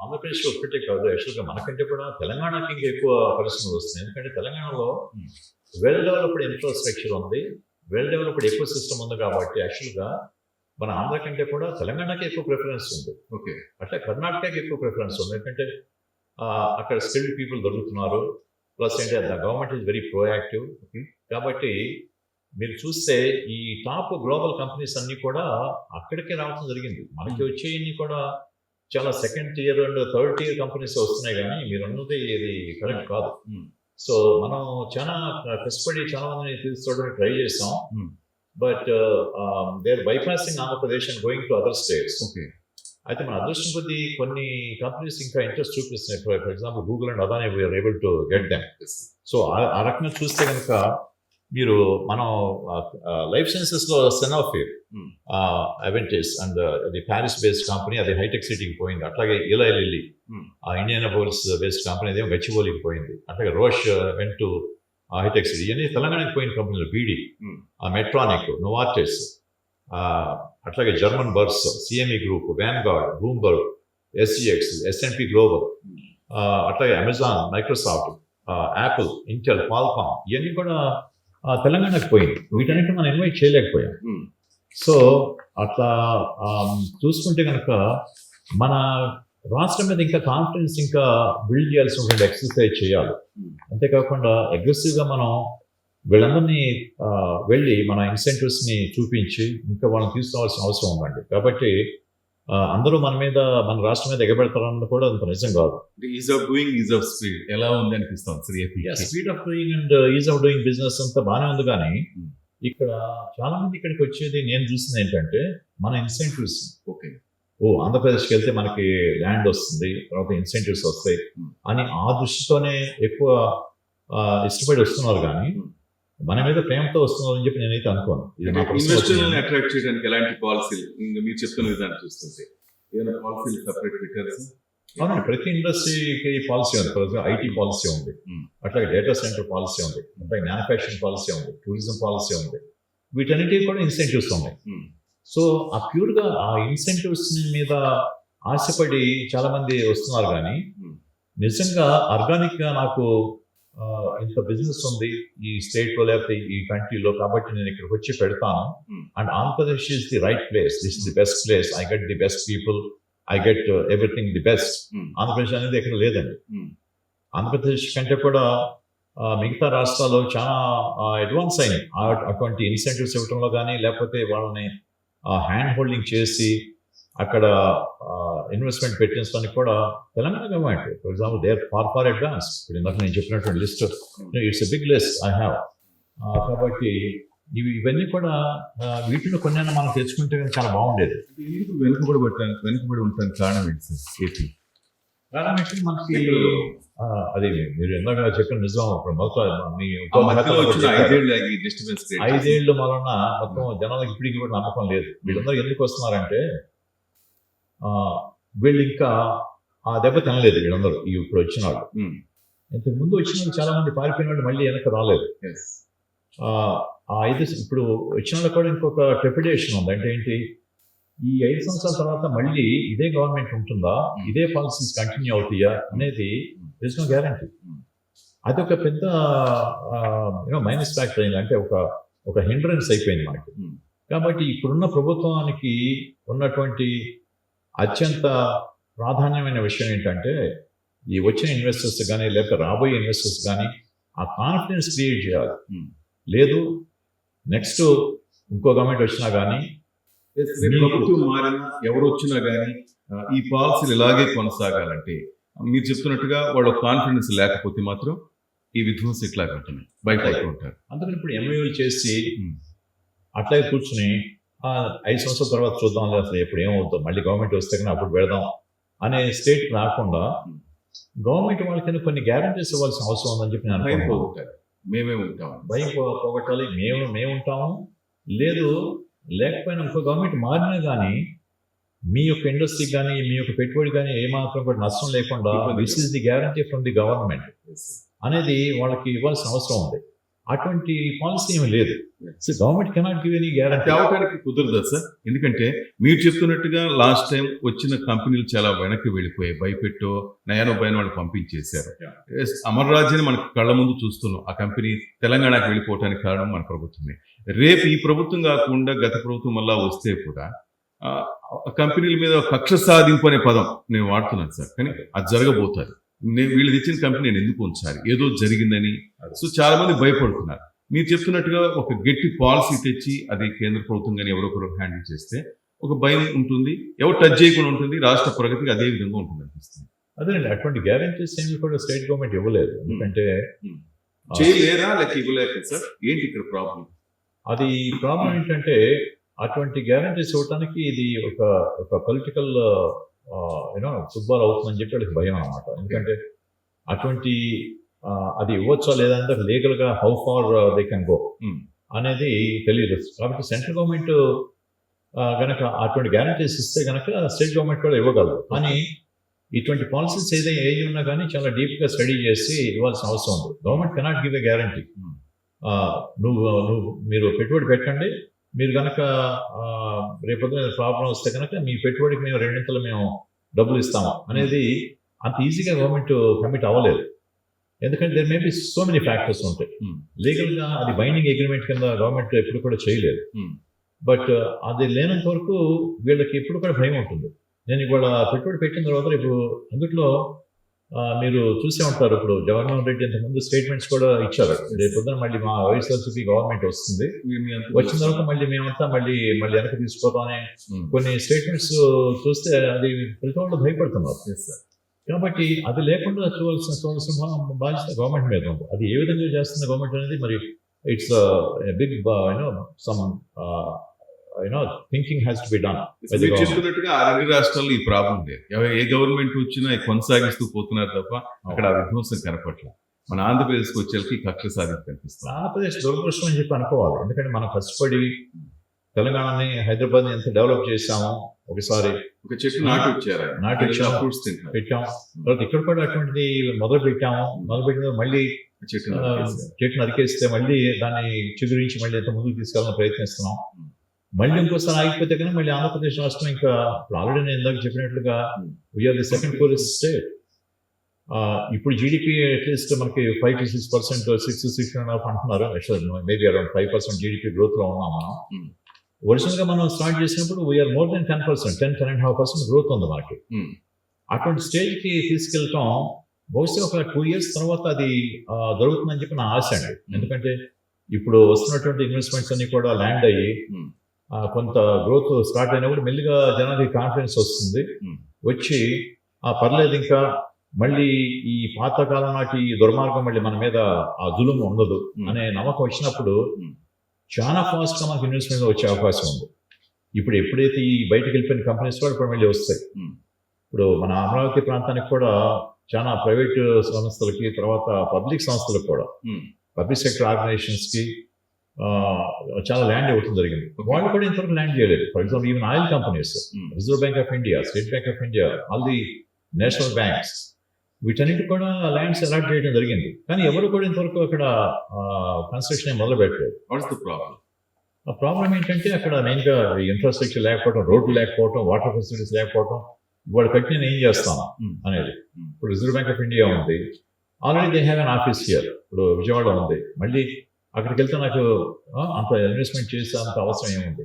ఆంధ్రప్రదేశ్ ఒక్కటే కాదు, యాక్చువల్గా మనకంటే కూడా తెలంగాణకి ఇంకా ఎక్కువ పరిశ్రమలు వస్తున్నాయి. ఎందుకంటే తెలంగాణలో వెల్ డెవలప్డ్ ఇన్ఫ్రాస్ట్రక్చర్ ఉంది, వెల్ డెవలప్డ్ ఎకో సిస్టమ్ ఉంది. కాబట్టి యాక్చువల్గా మన ఆంధ్ర కంటే కూడా తెలంగాణకి ఎక్కువ ప్రిఫరెన్స్ ఉంది. ఓకే, అట్లా కర్ణాటకకి ఎక్కువ ప్రిఫరెన్స్ ఉంది. ఎందుకంటే అక్కడ స్కిల్డ్ పీపుల్ దొరుకుతున్నారు. ప్లస్ ఏంటంటే the government is very proactive. కాబట్టి మీరు చూస్తే ఈ టాప్ గ్లోబల్ కంపెనీస్ అన్నీ కూడా అక్కడికే రావడం జరిగింది. మనకి వచ్చేయన్నీ కూడా చాలా second tier and third tier companies వస్తున్నాయి, కానీ మీరు అన్నది ఇది కరెక్ట్ కాదు. సో మనం చాలా కష్టపడి చాలా మందిని తీసుకోవడానికి ట్రై చేసాం. But they are bypassing Andhra Pradesh and going to other states. అయితే మన అదృష్టం కొద్ది కొన్ని కంపెనీస్ ఇంకా ఇంట్రెస్ట్ చూపిస్తున్నాయి. For example Google and Adani we are able to get them. So ఆ రకంగా చూస్తే కనుక మీరు మనం లైఫ్ సైన్సెస్లో సెనాఫీ, అవెంటిస్ అండ్ అది ప్యారిస్ బేస్డ్ కంపెనీ, అది హైటెక్ సిటీకి పోయింది. అట్లాగే ఈలై లిల్లీ, ఇండియానాపోలిస్ బేస్డ్ కంపెనీ, అదేమో గచ్చిబౌలికి పోయింది. అట్లాగే Roche went to hitech city. ఇవన్నీ తెలంగాణకి పోయిన కంపెనీలు. బీడీ, మెట్రానిక్, నోవార్టిస్, అట్లాగే German bourse, CME group, Vanguard, Bloomberg, SGX, S and P global, అట్లాగే Amazon, Microsoft, Apple, Intel, Qualcomm, ఇవన్నీ కూడా తెలంగాణకి పోయింది. వీటన్నిటి మనం ఇన్వైట్ చేయలేకపోయాం. సో అట్లా చూసుకుంటే కనుక మన రాష్ట్రం మీద ఇంకా కాన్ఫిడెన్స్ ఇంకా బిల్డ్ చేయాల్సినటువంటి ఎక్సర్సైజ్ చేయాలి. అంతేకాకుండా అగ్రెసివ్గా మనం వీళ్ళందరినీ వెళ్ళి మన ఇన్సెంటివ్స్ని చూపించి ఇంకా వాళ్ళని తీసుకురావాల్సిన అవసరం ఉందండి. కాబట్టి అందరూ మన రాష్ట్రం మీద ఎగబెడతారన్నది కూడా అంత నిజం కాదు. Is of doing, is of speed ఎలా ఉంది అనిపిస్తుంది sir? Speed of doing and is of doing business అంతా బాగానే ఉంది, కానీ ఇక్కడ చాలా మంది ఇక్కడికి వచ్చేది నేను చూసింది ఏంటంటే మన ఇన్సెంటివ్స్. ఓకే, ఆంధ్రప్రదేశ్కి వెళ్తే మనకి ల్యాండ్ వస్తుంది, తర్వాత ఇన్సెంటివ్స్ వస్తాయి అని ఆ దృష్టితోనే ఎక్కువ ఇష్టపడి వస్తున్నారు, కానీ మన మీద ప్రేమతో వస్తున్నారని చెప్పి నేనైతే అనుకోను. ఇది నా ఇన్వెస్టర్లను అట్రాక్ట్ చేయడానికి ఎలాంటి పాలసీలు ఇంకా మీరు చెప్తున్న విధానం చూస్తుంటే ఏమైనా పాలసీలు సెపరేట్ పెట్టారు? అవునండి, ప్రతి ఇండస్ట్రీకి పాలసీ ఉంది. ఫర్ ఎగ్జాంపుల్ ఐటీ పాలసీ ఉంది, అట్లాగే డేటా సెంటర్ పాలసీ ఉంది, అట్లాగే మ్యానుఫ్యాక్చరింగ్ పాలసీ ఉంది, టూరిజం పాలసీ ఉంది. వీటన్నిటికీ కూడా ఇన్సెంటివ్స్ ఉన్నాయి. సో ఆ ప్యూర్గా ఆ ఇన్సెంటివ్స్ మీద ఆశపడి చాలా మంది వస్తున్నారు, కానీ నిజంగా ఆర్గానిక్గా నాకు ఇంత బిజినెస్ ఉంది ఈ స్టేట్లో లేకపోతే ఈ కంట్రీలో, కాబట్టి నేను ఇక్కడికి వచ్చి పెడతాను. And Andhra Pradesh is the right place, this is the best place, I get the best people, I get everything the best. Andhra Pradesh అనేది ఎక్కడ లేదండి. ఆంధ్రప్రదేశ్ కంటే కూడా మిగతా రాష్ట్రాలు చాలా అడ్వాన్స్ అయినాయి అటువంటి ఇన్సెంటివ్స్ ఇవ్వడంలో, కానీ లేకపోతే వాళ్ళని హ్యాండ్ హోల్డింగ్ చేసి అక్కడ ఇన్వెస్ట్మెంట్ పెట్టించడానికి కూడా Telangana government for example they are far advance. ఇప్పుడు ఇందాక నేను చెప్పినటువంటి list it's a big list I have. కాబట్టి ఇవన్నీ కూడా వీటిలో కొన్ని మనం తెచ్చుకుంటే చాలా బాగుండేది. ఎందుకు వెనుకబడి ఉంటాను కారణం ఏంటి సార్ ఏపీ? కారణం ఏంటి మనకి అది మీరు ఇందాక చెప్పిన నిజం. ఇప్పుడు ఐదేళ్లు వలన మొత్తం జనాలకు ఇప్పటికి కూడా నమ్మకం లేదు. వీళ్ళందరూ ఎందుకు వస్తున్నారంటే వీళ్ళు ఇంకా ఆ దెబ్బ తినలేదు. వీళ్ళందరూ ఇప్పుడు వచ్చిన వాళ్ళు, ఇంతకు ముందు వచ్చిన వాళ్ళు చాలా మంది పారిపోయిన వాళ్ళు మళ్ళీ వెనక రాలేదు. ఇప్పుడు వచ్చిన వాళ్ళు కూడా ఇంకొక ట్రెపిడేషన్ ఉంది. అంటే ఏంటి, ఈ 5 సంవత్సరాల తర్వాత మళ్ళీ ఇదే గవర్నమెంట్ ఉంటుందా, ఇదే పాలసీస్ కంటిన్యూ అవుతాయా అనేది దిస్ నో గ్యారంటీ. అది ఒక పెద్ద మైనస్ ఫ్యాక్టర్ అయింది. అంటే ఒక హిండ్రెన్స్ అయిపోయింది మనకి. కాబట్టి ఇప్పుడున్న ప్రభుత్వానికి ఉన్నటువంటి అత్యంత ప్రాధాన్యమైన విషయం ఏంటంటే ఈ వచ్చిన ఇన్వెస్టర్స్ కానీ లేకపోతే రాబోయే ఇన్వెస్టర్స్ కానీ ఆ కాన్ఫిడెన్స్ క్రియేట్ చేయాలి. లేదు నెక్స్ట్ ఇంకో గవర్నమెంట్ వచ్చినా కానీ ప్రభుత్వం మారినా ఎవరు వచ్చినా కానీ ఈ పాలసీలు ఇలాగే కొనసాగాలంటే మీరు చెప్తున్నట్టుగా వాళ్ళ కాన్ఫిడెన్స్ లేకపోతే మాత్రం ఈ విధ్వంసం ఇట్లాగే ఉంటుంది, బయట ఉంటారు. అందుకని ఇప్పుడు ఎంఓయూలు చేసి అట్లాగే కూర్చుని 5 సంవత్సరాల తర్వాత చూద్దాం, అసలు ఎప్పుడు ఏమవుతుందో, మళ్ళీ గవర్నమెంట్ వస్తే కానీ అప్పుడు పెడదాం అనే స్టేట్ రాకుండా గవర్నమెంట్ వాళ్ళకి కొన్ని గ్యారంటీస్ ఇవ్వాల్సిన అవసరం ఉందని చెప్పి నేను అనుకుంటున్నాను. మేమే ఉంటాం, భయం పోగొట్టాలి, మేము ఉంటాము. లేకపోయినా ఇంకో గవర్నమెంట్ మారినా కానీ మీ యొక్క ఇండస్ట్రీకి కానీ మీ యొక్క పెట్టుబడి కానీ ఏమాత్రం కూడా నష్టం లేకుండా this is the guarantee from the government అనేది వాళ్ళకి ఇవ్వాల్సిన అవసరం ఉంది. అటువంటి పాలసీ ఏమీ లేదు. So government cannot give any guarantee. అవడానికి కుదరదా సార్? ఎందుకంటే మీరు చెప్తున్నట్టుగా లాస్ట్ టైం వచ్చిన కంపెనీలు చాలా వెనక్కి వెళ్ళిపోయాయి. భయపెట్టో నయానో భయాన్ని వాళ్ళు పంపించేశారు. అమర్ రాజ్యాన్ని మనకు కళ్ళ ముందు చూస్తున్నాం. ఆ కంపెనీ తెలంగాణకు వెళ్ళిపోవడానికి కారణం మన ప్రభుత్వమే. రేపు ఈ ప్రభుత్వం కాకుండా గత ప్రభుత్వం మళ్ళా వస్తే కూడా కంపెనీల మీద కక్ష సాధింపు అనే పదం నేను వాడుతున్నాను సార్, కానీ అది జరగబోతుంది. వీళ్ళు తెచ్చిన కంపెనీ నేను ఎందుకు ఉంచాలి, ఏదో జరిగిందని. సో చాలా మంది భయపడుతున్నారు. మీరు చెప్తున్నట్టుగా ఒక గట్టి పాలసీ తెచ్చి అది కేంద్ర ప్రభుత్వం కానీ ఎవరొకరు హ్యాండిల్ చేస్తే ఒక భయం ఉంటుంది, ఎవరు టచ్ చేయకుండా ఉంటుంది, రాష్ట్ర ప్రగతికి అదే విధంగా ఉంటుంది అనిపిస్తుంది. అదేనండి, అటువంటి గ్యారంటీస్ ఏమి కూడా స్టేట్ గవర్నమెంట్ ఇవ్వలేదు. ఎందుకంటే చేయలేరా లేక ఇవ్వలేక సార్? ఏంటి ఇక్కడ ప్రాబ్లం? అది ప్రాబ్లం ఏంటంటే అటువంటి గ్యారంటీస్ ఇవ్వడానికి ఇది ఒక పొలిటికల్ ఫుట్బాల్ అవుతుందని చెప్పి వాళ్ళకి భయం అన్నమాట. ఎందుకంటే అటువంటి అది ఇవ్వచ్చా లేదా అంటే లీగల్గా how far they can go అనేది తెలియదు. కాబట్టి సెంట్రల్ గవర్నమెంట్ గనక అటువంటి గ్యారంటీస్ ఇస్తే గనక స్టేట్ గవర్నమెంట్ కూడా ఇవ్వగలదు. కానీ ఇటువంటి పాలసీస్ ఏ ఉన్నా కానీ చాలా డీప్గా స్టడీ చేసి ఇవ్వాల్సిన అవసరం ఉంది. Government cannot give a guarantee. మీరు పెట్టుబడి పెట్టండి, మీరు కనుక రేపొద్దున ప్రాబ్లం వస్తే కనుక మీ పెట్టుబడికి మేము 2 మేము డబ్బులు ఇస్తాము అనేది అంత ఈజీగా గవర్నమెంట్ కమిట్ అవ్వలేదు. ఎందుకంటే there may be so many factors ఉంటాయి. లీగల్గా అది బైండింగ్ అగ్రిమెంట్ కింద గవర్నమెంట్ ఎప్పుడు కూడా చేయలేదు. బట్ అది లేనంత వరకు వీళ్ళకి ఎప్పుడు కూడా భయం ఉంటుంది. నేను ఇవాళ పెట్టుబడి పెట్టిన తర్వాత ఇప్పుడు అందుట్లో మీరు చూసే ఉంటారు, ఇప్పుడు జగన్మోహన్ రెడ్డి ఇంతకుముందు స్టేట్మెంట్స్ కూడా ఇచ్చారు. రేపొద్దున మళ్ళీ మా వైఎస్ఆర్సీపీ గవర్నమెంట్ వస్తుంది, వచ్చిన తర్వాత మళ్ళీ మేమంతా మళ్ళీ వెనక్కి తీసుకోవడం కొన్ని స్టేట్మెంట్స్ చూస్తే అది ప్రతి వాళ్ళు భయపడుతున్నారు. కాబట్టి అది లేకుండా చూడాల్సిన బాధ్యత గవర్నమెంట్ మీద ఉంది. అది ఏ విధంగా చేస్తుంది గవర్నమెంట్ అనేది మరి it's big some thinking has to be done. చెప్తున్నట్టుగా ఆ 2 రాష్ట్రాల్లో ఈ ప్రాబ్లం లేదు. ఏ గవర్నమెంట్ వచ్చినా కొనసాగిస్తూ పోతున్నారు తప్ప అక్కడ ఆ విధ్వంసం కనపట్లేదు. మన ఆంధ్రప్రదేశ్కి వచ్చేకి కక్ష సాధింపు కనిపిస్తుంది. ఆంధ్రప్రదేశ్ దురదృష్టం అని చెప్పి అనుకోవాలి. ఎందుకంటే మనం కష్టపడి తెలంగాణని హైదరాబాద్ని ఎంత డెవలప్ చేసామో, ఒకసారి ఒక చెట్టు నాటి ఫ్రూట్స్ పెట్టాం, తర్వాత ఇక్కడ కూడా అటువంటిది మొదలు పెట్టిన మళ్ళీ చెట్టు నరికేస్తే మళ్ళీ దాన్ని చిగురించి మళ్ళీ ఎంత ముందుకు తీసుకెళ్ళాలని ప్రయత్నిస్తున్నాం. మళ్ళీ ఇంకోసారి ఆగిపోతే కానీ మళ్ళీ ఆంధ్రప్రదేశ్ రాష్ట్రం ఇంకా ఆల్రెడీ నేను ఇందాక చెప్పినట్లుగా we are the second poorest state. ఇప్పుడు జీడిపి అట్లీస్ట్ మనకి 5 to 6%, 6.5 అంటున్నారు. మేబీ అరౌండ్ 5% జీడిపి గ్రోత్ లో ఉన్నాం మనం. ఒరిజినల్గా మనం స్టార్ట్ చేసినప్పుడు వీఆర్ మోర్ దెన్ 10%, 10.5% గ్రోత్ ఉంది మనకి. అటువంటి స్టేజ్కి తీసుకెళ్ళటం బహుశా ఒక 2 years తర్వాత అది దొరుకుతుందని చెప్పి నా ఆశ అండి. ఎందుకంటే ఇప్పుడు వస్తున్నటువంటి ఇన్వెస్ట్మెంట్స్ అన్ని కూడా ల్యాండ్ అయ్యి కొంత గ్రోత్ స్టార్ట్ అయినప్పుడు మెల్లిగా జనానికి కాన్ఫిడెన్స్ వస్తుంది. వచ్చి పర్లేదు ఇంకా మళ్ళీ ఈ పాతకాలం నాటి ఈ దుర్మార్గం మళ్ళీ మన మీద ఆ జులుము ఉండదు అనే నమ్మకం వచ్చినప్పుడు చాలా ఫాస్ట్గా మనకు ఇన్వెస్ట్మెంట్ వచ్చే అవకాశం ఉంది. ఇప్పుడు ఎప్పుడైతే ఈ బయటకు వెళ్ళిపోయిన కంపెనీస్ కూడా ఇప్పుడు మళ్ళీ వస్తాయి. ఇప్పుడు మన అమరావతి ప్రాంతానికి కూడా చాలా ప్రైవేట్ సంస్థలకి, తర్వాత పబ్లిక్ సంస్థలకు కూడా, పబ్లిక్ సెక్టర్ ఆర్గనైజేషన్స్కి చాలా ల్యాండ్ ఇవ్వడం జరిగింది. వాళ్ళు కూడా ఇంతవరకు ల్యాండ్ చేయలేదు. For example even oil companies, reserve bank of India, state bank of India, all the national banks, వీటన్నిటి కూడా ల్యాండ్స్ అలాట్ చేయడం జరిగింది. కానీ ఎవరు కూడా ఇంతవరకు అక్కడ కన్స్ట్రక్షన్ మొదలు పెట్టలేదు. ఆ ప్రాబ్లం ఏంటంటే అక్కడ మెయిన్గా ఇన్ఫ్రాస్ట్రక్చర్ లేకపోవడం, రోడ్లు లేకపోవడం, వాటర్ ఫెసిలిటీస్ లేకపోవడం, వాళ్ళు కట్టి నేను ఏం చేస్తాను అనేది. ఇప్పుడు రిజర్వ్ బ్యాంక్ ఆఫ్ ఇండియా ఉంది, already they have an office here. ఇప్పుడు విజయవాడ ఉంది, మళ్ళీ అక్కడికి వెళ్తే నాకు అంత ఇన్వెస్ట్మెంట్ చేసే అంత అవసరం ఏముంది.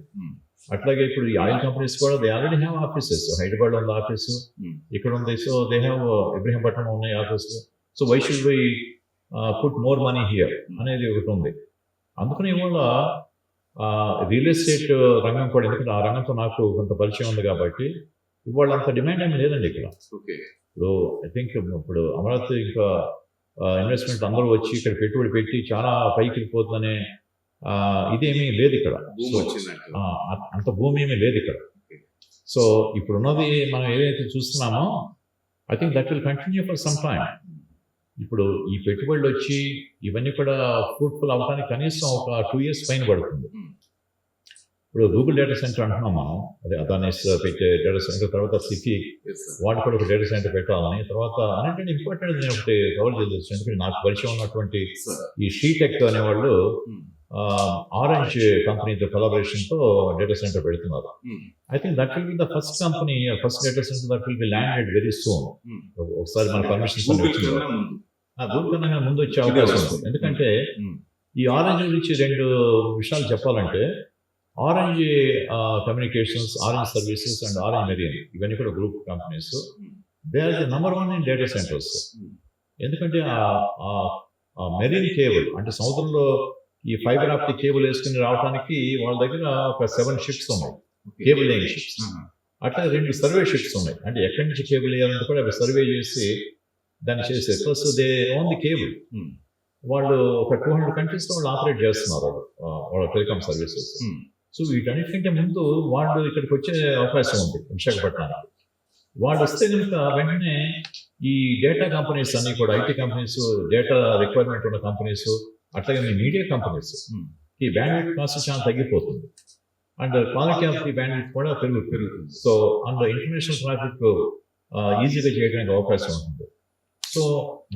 అట్లాగే ఇప్పుడు ఈ ఆయిల్ కంపెనీస్ కూడా they already have offices. Hyderabad ఉంది ఆఫీసు, ఇక్కడ ఉంది. సో దే హ్యావ్ ఇబ్రహీంపట్నం ఉన్నాయి ఆఫీసులు. So why should we put more money here అనేది ఒకటి ఉంది. అందుకని ఇవాళ రియల్ ఎస్టేట్ రంగం కూడా, ఎందుకంటే ఆ రంగంతో నాకు కొంత పరిచయం ఉంది కాబట్టి, ఇవాళ అంత డిమాండ్ ఏమి లేదండి ఇక్కడ. ఇప్పుడు ఐ థింక్ ఇప్పుడు అమరావతి ఇంకా ఇన్వెస్ట్మెంట్ అందరూ వచ్చి ఇక్కడ పెట్టుబడి పెట్టి చాలా పైకి వెళ్ళిపోతుందనే ఇదేమీ లేదు ఇక్కడ. అంత భూమి ఏమీ లేదు ఇక్కడ. సో ఇప్పుడున్నది మనం ఏదైతే చూస్తున్నామో, I think that will continue for some time. ఇప్పుడు ఈ పెట్టుబడులు వచ్చి ఇవన్నీ కూడా ఫ్రూట్ఫుల్ అవ్వడానికి కనీసం ఒక 2 years పైన పడుతుంది. ఇప్పుడు గూగుల్ డేటా సెంటర్ అంటున్నాం మనం, అదే అదానిస్ పెట్టే డేటా సెంటర్, తర్వాత సిటీ వాటి కూడా ఒక డేటా సెంటర్ పెట్టాలని, తర్వాత అన్నింటినీ ఇంపార్టెంట్ నేను ఒకటి కవర్ చేయవచ్చు. ఎందుకంటే నాకు పరిచయం ఉన్నటువంటి ఈ షీటెక్ అనేవాళ్ళు ఆరెంజ్ కంపెనీతో కొలాబరేషన్తో డేటా సెంటర్ పెడుతున్నారు. I think that will be the first company, first data centre that will be landed very soon. ఒకసారి మన పర్మిషన్స్ గూగుల్ కన్నా ముందు వచ్చే అవకాశం ఉంది. ఎందుకంటే ఈ ఆరెంజ్ గురించి 2 విషయాలు చెప్పాలంటే, orange communications, orange services and orange marine, ఇవన్నీ కూడా group companies. They are the number 1 in data centres. ఎందుకంటే ఆ మెరీన్ కేబుల్ అంటే సముద్రంలో ఈ ఫైబర్ ఆప్టిక్ కేబుల్ వేసుకుని రావడానికి వాళ్ళ దగ్గర ఒక 7 ships ఉన్నాయి, కేబుల్ లేయింగ్ షిప్స్. అట్లా 2 సర్వే షిప్స్ ఉన్నాయి. అంటే ఎక్కడి నుంచి కేబుల్ వేయాలంటే కూడా అవి సర్వే చేసి దాన్ని చేసే. Plus they own the cable. వాళ్ళు ఒక 200 countries వాళ్ళు ఆపరేట్ చేస్తున్నారు వాళ్ళ టెలికామ్ సర్వీసెస్. సో వీటన్నిటికంటే ముందు వాళ్ళు ఇక్కడికి వచ్చే అవకాశం ఉంది విశాఖపట్నానికి. వాళ్ళు వస్తే కనుక వెంటనే ఈ డేటా కంపెనీస్ అన్ని కూడా, ఐటీ కంపెనీస్, డేటా రిక్వైర్మెంట్ ఉన్న కంపెనీస్, అట్లాగే మీడియా కంపెనీస్, ఈ బ్యాండ్విడ్త్ కాస్ట్ చాలా తగ్గిపోతుంది. And quality of the bandwidth కూడా పెరుగుతుంది. సో అండ్ ఇంటర్నేషనల్ ట్రాఫిక్ ఈజీగా చేయడానికి అవకాశం ఉంటుంది. సో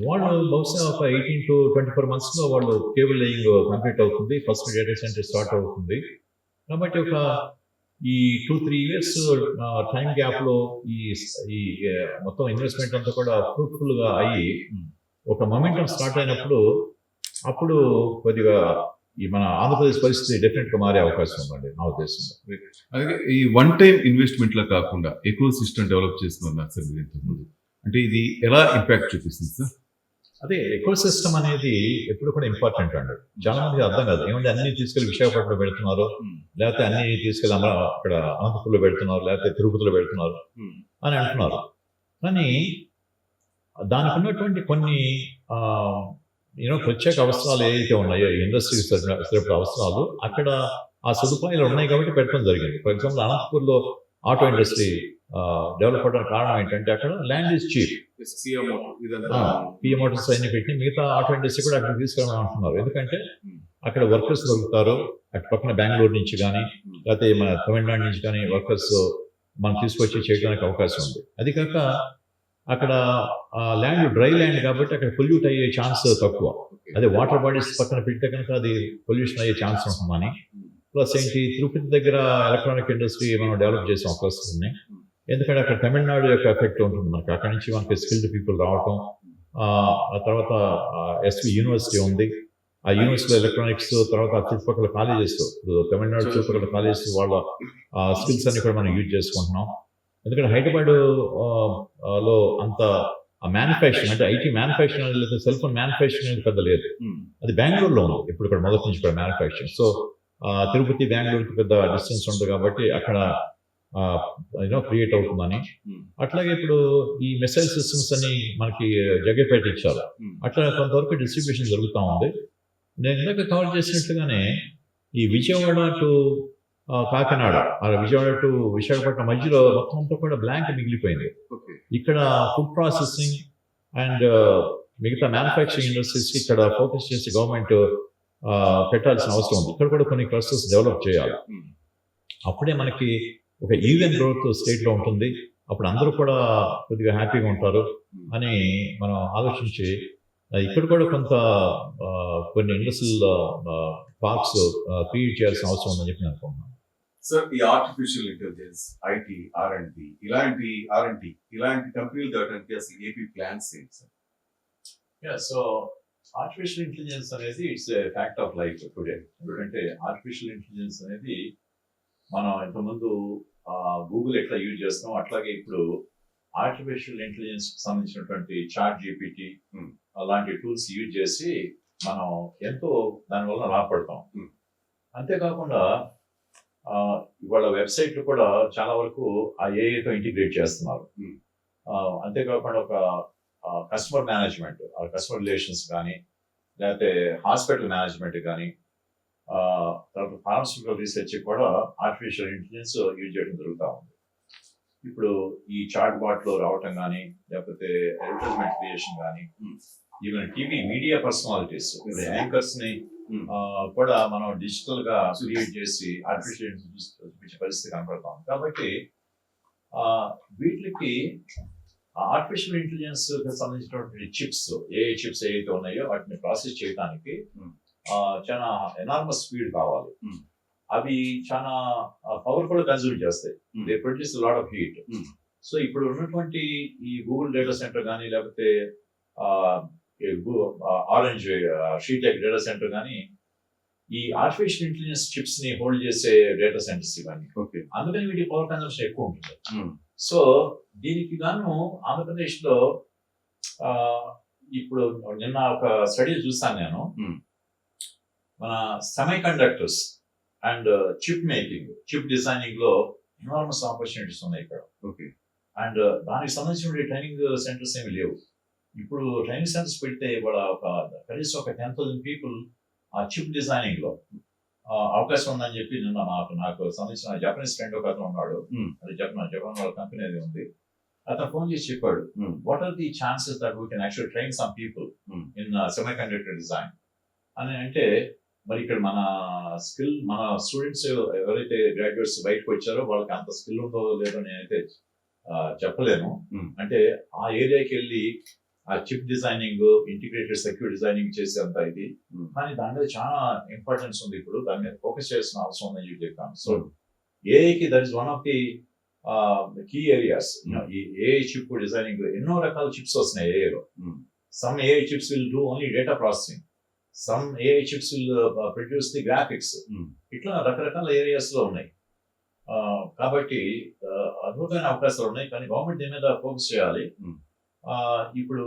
వాళ్ళు బహుశా ఒక 18 to 24 months వాళ్ళు కేబుల్ లేయింగ్ కంప్లీట్ అవుతుంది, ఫస్ట్ డేటా సెంటర్ స్టార్ట్ అవుతుంది. కాబట్టి ఒక ఈ 2-3 years టైం గ్యాప్లో ఈ మొత్తం ఇన్వెస్ట్మెంట్ అంతా కూడా ఫ్రూట్ఫుల్గా అయ్యి ఒక మొమెంటం స్టార్ట్ అయినప్పుడు, అప్పుడు కొద్దిగా ఈ మన ఆంధ్రప్రదేశ్ పరిస్థితి డెఫినెట్గా మారే అవకాశం ఉందండి నా ఉద్దేశంలో. అలాగే ఈ వన్ టైం ఇన్వెస్ట్మెంట్లా కాకుండా ఎకో సిస్టమ్ డెవలప్ చేస్తున్నారు సార్ మీరు ఇంతకుముందు. అంటే ఇది ఎలా ఇంపాక్ట్ చూపిస్తుంది సార్? అదే ఎకో సిస్టమ్ అనేది ఎప్పుడు కూడా ఇంపార్టెంట్ అండి. చాలా మందికి అర్థం కాదు. ఏమంటే అన్ని తీసుకెళ్ళి విశాఖపట్నంలో పెడుతున్నారు, లేకపోతే అన్ని తీసుకెళ్ళి అక్కడ అనంతపురంలో పెడుతున్నారు, లేకపోతే తిరుపతిలో పెడుతున్నారు అని అంటున్నారు. కానీ దానికి ఉన్నటువంటి కొన్ని ప్రత్యేక అవసరాలు ఏవైతే ఉన్నాయో, ఇండస్ట్రీకి సరిపడే అవసరాలు అక్కడ ఆ సదుపాయాలు ఉన్నాయి కాబట్టి పెట్టడం జరిగింది. ఫర్ ఎగ్జాంపుల్ అనంతపూర్లో ఆటో ఇండస్ట్రీ డెవలప్ అవడానికి కారణం ఏంటంటే అక్కడ land is cheap. PM Motors అన్ని పెట్టి మిగతా ఆటో ఇండస్ట్రీ కూడా అక్కడ తీసుకెళ్ళమని అంటున్నారు. ఎందుకంటే అక్కడ వర్కర్స్ దొరుకుతారు. అటు పక్కన బెంగళూరు నుంచి కానీ, లేకపోతే మన తమిళనాడు నుంచి కానీ వర్కర్స్ మనం తీసుకొచ్చి చేయడానికి అవకాశం ఉంది. అది కాక అక్కడ ల్యాండ్ డ్రై ల్యాండ్ కాబట్టి అక్కడ పొల్యూట్ అయ్యే ఛాన్స్ తక్కువ. అదే వాటర్ బాడీస్ పక్కన పెడితే కనుక అది పొల్యూషన్ అయ్యే ఛాన్స్ ఉంటుందని. ప్లస్ ఏంటి, తిరుపతి దగ్గర ఎలక్ట్రానిక్ ఇండస్ట్రీ మనం డెవలప్ చేసే అవకాశం ఉన్నాయి. ఎందుకంటే అక్కడ తమిళనాడు యొక్క ఎఫెక్ట్ ఉంటుంది మనకి. అక్కడి నుంచి మనకి స్కిల్డ్ పీపుల్ రావటం. ఆ తర్వాత ఎస్వి యూనివర్సిటీ ఉంది. ఆ యూనివర్సిటీలో ఎలక్ట్రానిక్స్, తర్వాత చుట్టుపక్కల కాలేజెస్, తమిళనాడు చుట్టుపక్కల కాలేజెస్ వాళ్ళ స్కిల్స్ అన్ని కూడా మనం యూజ్ చేసుకుంటున్నాం. ఎందుకంటే హైదరాబాద్ లో అంత మ్యానుఫ్యాక్చరింగ్ అంటే ఐటీ మ్యానుఫ్యాక్చరింగ్ లేదా సెల్ ఫోన్ మ్యానుఫ్యాక్చరింగ్ పెద్ద లేదు. అది బెంగళూరులో ఉంది ఇప్పుడు ఇక్కడ మొదటి నుంచి కూడా మ్యానుఫ్యాక్చరింగ్. సో తిరుపతి బెంగళూరుకి పెద్ద డిస్టెన్స్ ఉంటుంది కాబట్టి అక్కడ క్రియేట్ అవుతుందని. అట్లాగే ఇప్పుడు ఈ మిసైల్ సిస్టమ్స్ అని మనకి జగ్గపేట ఇచ్చారు, అట్లా కొంతవరకు డిస్ట్రిబ్యూషన్ జరుగుతూ ఉంది. నేను ఇందాక కవర్ చేసినట్లుగానే ఈ విజయవాడ టు కాకినాడ, విజయవాడ టు విశాఖపట్నం మధ్యలో మొత్తం అంతా కూడా బ్లాంక్ మిగిలిపోయింది. ఇక్కడ ఫుడ్ ప్రాసెసింగ్ అండ్ మిగతా మ్యానుఫ్యాక్చరింగ్ ఇండస్ట్రీస్ ఇక్కడ ఫోకస్ చేసి గవర్నమెంట్ పెట్టాల్సిన అవసరం ఉంది. ఇక్కడ కూడా కొన్ని క్లస్టర్స్ డెవలప్ చేయాలి. అప్పుడే మనకి ఒక ఈవెన్ గ్రోత్ స్టేట్లో ఉంటుంది. అప్పుడు అందరూ కూడా కొద్దిగా హ్యాపీగా ఉంటారు అని మనం ఆలోచించి ఇక్కడ కూడా కొంత కొన్ని ఇండస్ట్రియల్ పార్క్స్ క్రియేట్ చేయాల్సిన అవసరం ఉందని చెప్పి నేను అనుకుంటున్నాను. సార్, ఈ ఆర్టిఫిషియల్ ఇంటెలిజెన్స్, ఐటీ, R&D ఇలాంటి కంపెనీలు దాటానికి అసలు ఏపీ ప్లాన్స్ ఏంటి సార్? సో ఆర్టిఫిషియల్ ఇంటెలిజెన్స్ అనేది it's a fact of life today. ఎందుకంటే ఆర్టిఫిషియల్ ఇంటెలిజెన్స్ అనేది మనం ఇంతకుముందు గూగుల్ ఎట్లా యూజ్ చేస్తాం అట్లాగే ఇప్పుడు ఆర్టిఫిషియల్ ఇంటెలిజెన్స్ సంబంధించినటువంటి చాట్ GPT అలాంటి టూల్స్ యూజ్ చేసి మనం ఎంతో దానివల్ల లాభపడతాం. అంతేకాకుండా ఇవాళ వెబ్సైట్లు కూడా చాలా వరకు ఆ ఏఐతో ఇంటిగ్రేట్ చేస్తున్నారు. అంతేకాకుండా ఒక కస్టమర్ మేనేజ్మెంట్, కస్టమర్ రిలేషన్స్ కానీ లేకపోతే హాస్పిటల్ మేనేజ్మెంట్ కానీ తర్వాత ఫార్మస్యూటికల్ రీసెర్చ్ కూడా ఆర్టిఫిషియల్ ఇంటెలిజెన్స్ యూజ్ చేయడం జరుగుతూ ఉంది. ఇప్పుడు ఈ చాట్ బాట్లో రావటం కానీ లేకపోతే అడ్వర్టైజ్మెంట్ క్రియేషన్ కానీ even TV media personalities anchors ని కూడా మనం డిజిటల్ గా క్రియేట్ చేసి ఆర్టిఫిషియల్ ఇంటెలిజెన్స్ చూపించే పరిస్థితి కనపడతాం. కాబట్టి వీటికి ఆర్టిఫిషియల్ ఇంటెలిజెన్స్ సంబంధించినటువంటి చిప్స్, ఏ చిప్స్ ఏవైతే ఉన్నాయో వాటిని ప్రాసెస్ చేయడానికి చాలా ఎనార్మస్ స్పీడ్ కావాలి. అవి చాలా పవర్ఫుల్ కన్జ్యూమ్ చేస్తాయి. They produce lot of heat. So ఇప్పుడు ఉన్నటువంటి ఈ గూగుల్ డేటా సెంటర్ కానీ లేకపోతే ఆరెంజ్ షీటెక్ డేటా సెంటర్ కానీ ఈ ఆర్టిఫిషియల్ ఇంటెలిజెన్స్ చిప్స్ ని హోల్డ్ చేసే డేటా సెంటర్స్ ఇవన్నీ. అందుకని వీటి పవర్ కన్జంప్షన్ ఎక్కువ ఉంటుంది. సో దీనికి గాను ఆంధ్రప్రదేశ్ లో ఇప్పుడు నిన్న ఒక స్టడీ చూసాను నేను. మన semi conductors and chip making, chip designing లో ఎనార్మస్ ఆపర్చునిటీస్ ఉన్నాయి ఇక్కడ. అండ్ దానికి సంబంధించిన ట్రైనింగ్ సెంటర్స్ ఏమి లేవు. ఇప్పుడు ట్రైనింగ్ సెంటర్స్ పెడితే వాళ్ళ కనీసం ఒక 10,000 పీపుల్ ఆ చిప్ డిజైనింగ్ లో అవకాశం ఉందని చెప్పి నిన్న నాకు సంబంధించిన జపనీస్ ఫ్రెండ్ ఒక అతను ఉన్నాడు. అది జపాన్ వాళ్ళ కంపెనీ అది ఉంది. అతను ఫోన్ చేసి చెప్పాడు, what are the chances that we can actually train some people in semiconductor design అని. అంటే మరి ఇక్కడ మన స్కిల్, మన స్టూడెంట్స్ ఎవరైతే గ్రాడ్యుయేట్స్ బయటకు వచ్చారో వాళ్ళకి అంత స్కిల్ ఉందో లేదో నేనైతే చెప్పలేను. అంటే ఆ ఏరియాకి వెళ్ళి ఆ chip designing, integrated circuit designing చేసేంత ఇది. కానీ దాని మీద చాలా ఇంపార్టెన్స్ ఉంది. ఇప్పుడు దాని మీద ఫోకస్ చేయాల్సిన అవసరం ఉందని చెప్పి చెప్పాను. సో ఏఐకి that is one of the key areas. ఈ ఏఐ చిప్ డిజైనింగ్ ఎన్నో రకాల చిప్స్ వస్తున్నాయి ఏఐలో. Some AI chips will do only data processing, some AI chips will produce the graphics. ఇట్లా రకరకాల ఏరియాస్ లో ఉన్నాయి. కాబట్టి అద్భుతమైన అవకాశాలు ఉన్నాయి. కానీ గవర్నమెంట్ దీని మీద ఫోకస్ చేయాలి. ఇప్పుడు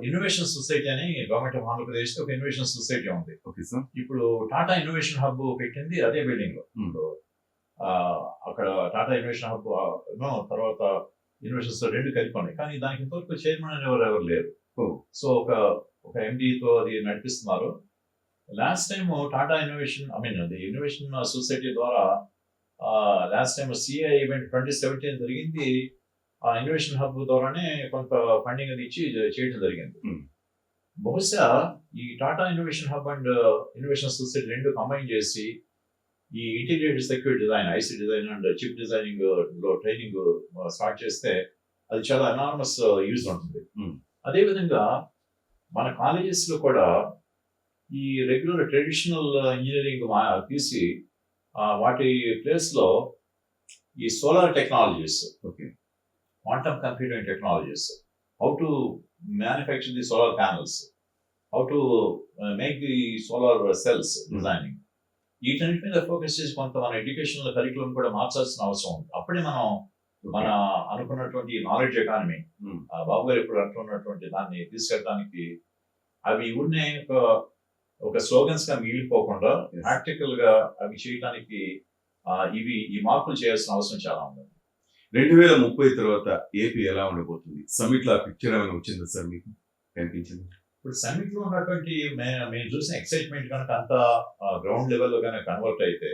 ఇన్నోవేషన్ సొసైటీ అని గవర్నమెంట్ ఆఫ్ ఆంధ్రప్రదేశ్ ఒక ఇన్నోవేషన్ సొసైటీ ఉంది. ఇప్పుడు టాటా ఇన్నోవేషన్ హబ్ పెట్టింది అదే బిల్డింగ్ లో. అక్కడ టాటా ఇన్నోవేషన్ హబ్ తర్వాత ఇన్నోవేషన్ సొసైటీ రెండు కలిపి ఉన్నాయి. కానీ దానికి ఇంతవరకు చైర్మన్ అని ఎవరు లేరు. సో ఒక ఎండీతో అది నడిపిస్తున్నారు. Last time Tata innovation innovation society ద్వారా లాస్ట్ టైం సిఐ ఈవెంట్ 2017 జరిగింది. ఆ ఇన్నోవేషన్ హబ్ ద్వారానే కొంత ఫండింగ్ అది ఇచ్చి చేయడం జరిగింది. బహుశా ఈ Tata innovation hub and innovation society రెండు కంబైన్ చేసి ఈ integrated circuit design, IC design and chip designing లో ట్రైనింగ్ స్టార్ట్ చేస్తే అది చాలా ఎనార్మస్ యూజ్ ఉంటుంది. అదేవిధంగా మన కాలేజెస్ లో కూడా ఈ రెగ్యులర్ ట్రెడిషనల్ ఇంజనీరింగ్ తీసి వాటి ప్లేస్ లో ఈ solar technologies, quantum computing technologies, how to manufacture the solar panels, how to make the solar cells designing. వీటన్నిటి మీద ఫోకస్ చేసి కొంత మన ఎడ్యుకేషనల్ కరికులం కూడా మార్చాల్సిన అవసరం ఉంది. అప్పుడే మనం మన అనుకున్నటువంటి నాలెడ్జ్ ఎకానమీ, బాబు గారు ఇప్పుడు అంటున్నటువంటి దాన్ని తీసుకెళ్ళడానికి అవి ఉన్నాయి. ఒక స్లోగన్స్ గా మిగిలిపోకుండా Yes. ప్రాక్టికల్ గా అవి చేయడానికి ఈ మార్పులు చేయాల్సిన అవసరం చాలా ఉంది. 2030 తర్వాత ఏపీ ఎలా ఉండబోతుంది? సమిట్ లో పిక్చర్ ఏమైనా వచ్చిందా సార్ మీకు కనిపించింది? ఇప్పుడు సమ్మిట్ లో ఉన్నటువంటి మేము చూసిన ఎక్సైట్మెంట్ కనుక అంతా గ్రౌండ్ లెవెల్ లో కనుక కన్వర్ట్ అయితే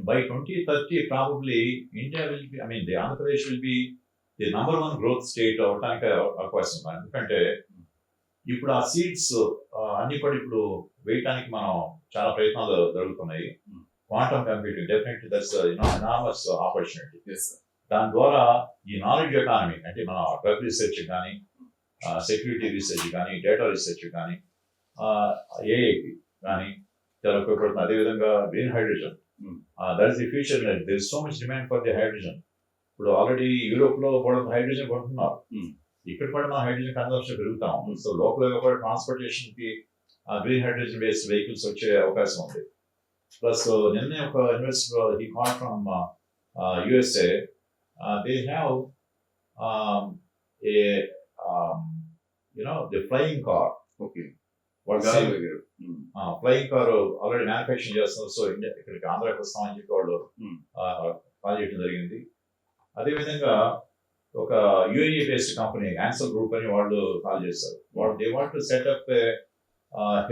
by 2030 probably India will be the Andhra Pradesh will be the #1 growth state అవడానికి అవకాశం ఉంది. ఎందుకంటే ఇప్పుడు ఆ సీడ్స్ అన్ని కూడా ఇప్పుడు వేయటానికి మనం చాలా ప్రయత్నాలు జరుగుతున్నాయి. Quantum computing definitely that's enormous opportunity. Yes, sir. దాని ద్వారా ఈ నాలెడ్జ్ ఎకానమీ అంటే మన డ్రగ్ రీసెర్చ్ కానీ సెక్యూరిటీ రీసెర్చ్ కానీ డేటా రీసెర్చ్ కానీ ఏఐకి కానీ చాలా ఉపయోగపడుతుంది. అదేవిధంగా green hydrogen that is the future. There is so much demand for the hydrogen. ఇప్పుడు ఆల్రెడీ యూరోప్ లో కూడా హైడ్రోజన్ కొంటున్నారు. ఇక్కడ కూడా మన హైడ్రోజన్ కన్సంప్షన్ పెరుగుతాం. సో లోకల్ గా కూడా ట్రాన్స్పోర్టేషన్ కి గ్రీన్ హైడ్రోజన్ బేస్డ్ వెహికల్స్ వచ్చే అవకాశం ఉంది. ప్లస్ నిన్నే ఒక investor he call from USA. They have the flying car. Okay. Flying car already manufacturing చేస్తున్నారు. సో ఇండియా ఇక్కడికి ఆంధ్రాకి వస్తామని చెప్పి వాళ్ళు కాల్ చేయడం జరిగింది. అదేవిధంగా ఒక యుఏఈ బేస్డ్ కంపెనీ యాన్సల్ గ్రూప్ అని వాళ్ళు కాల్ చేస్తారు. వాళ్ళు they want to set up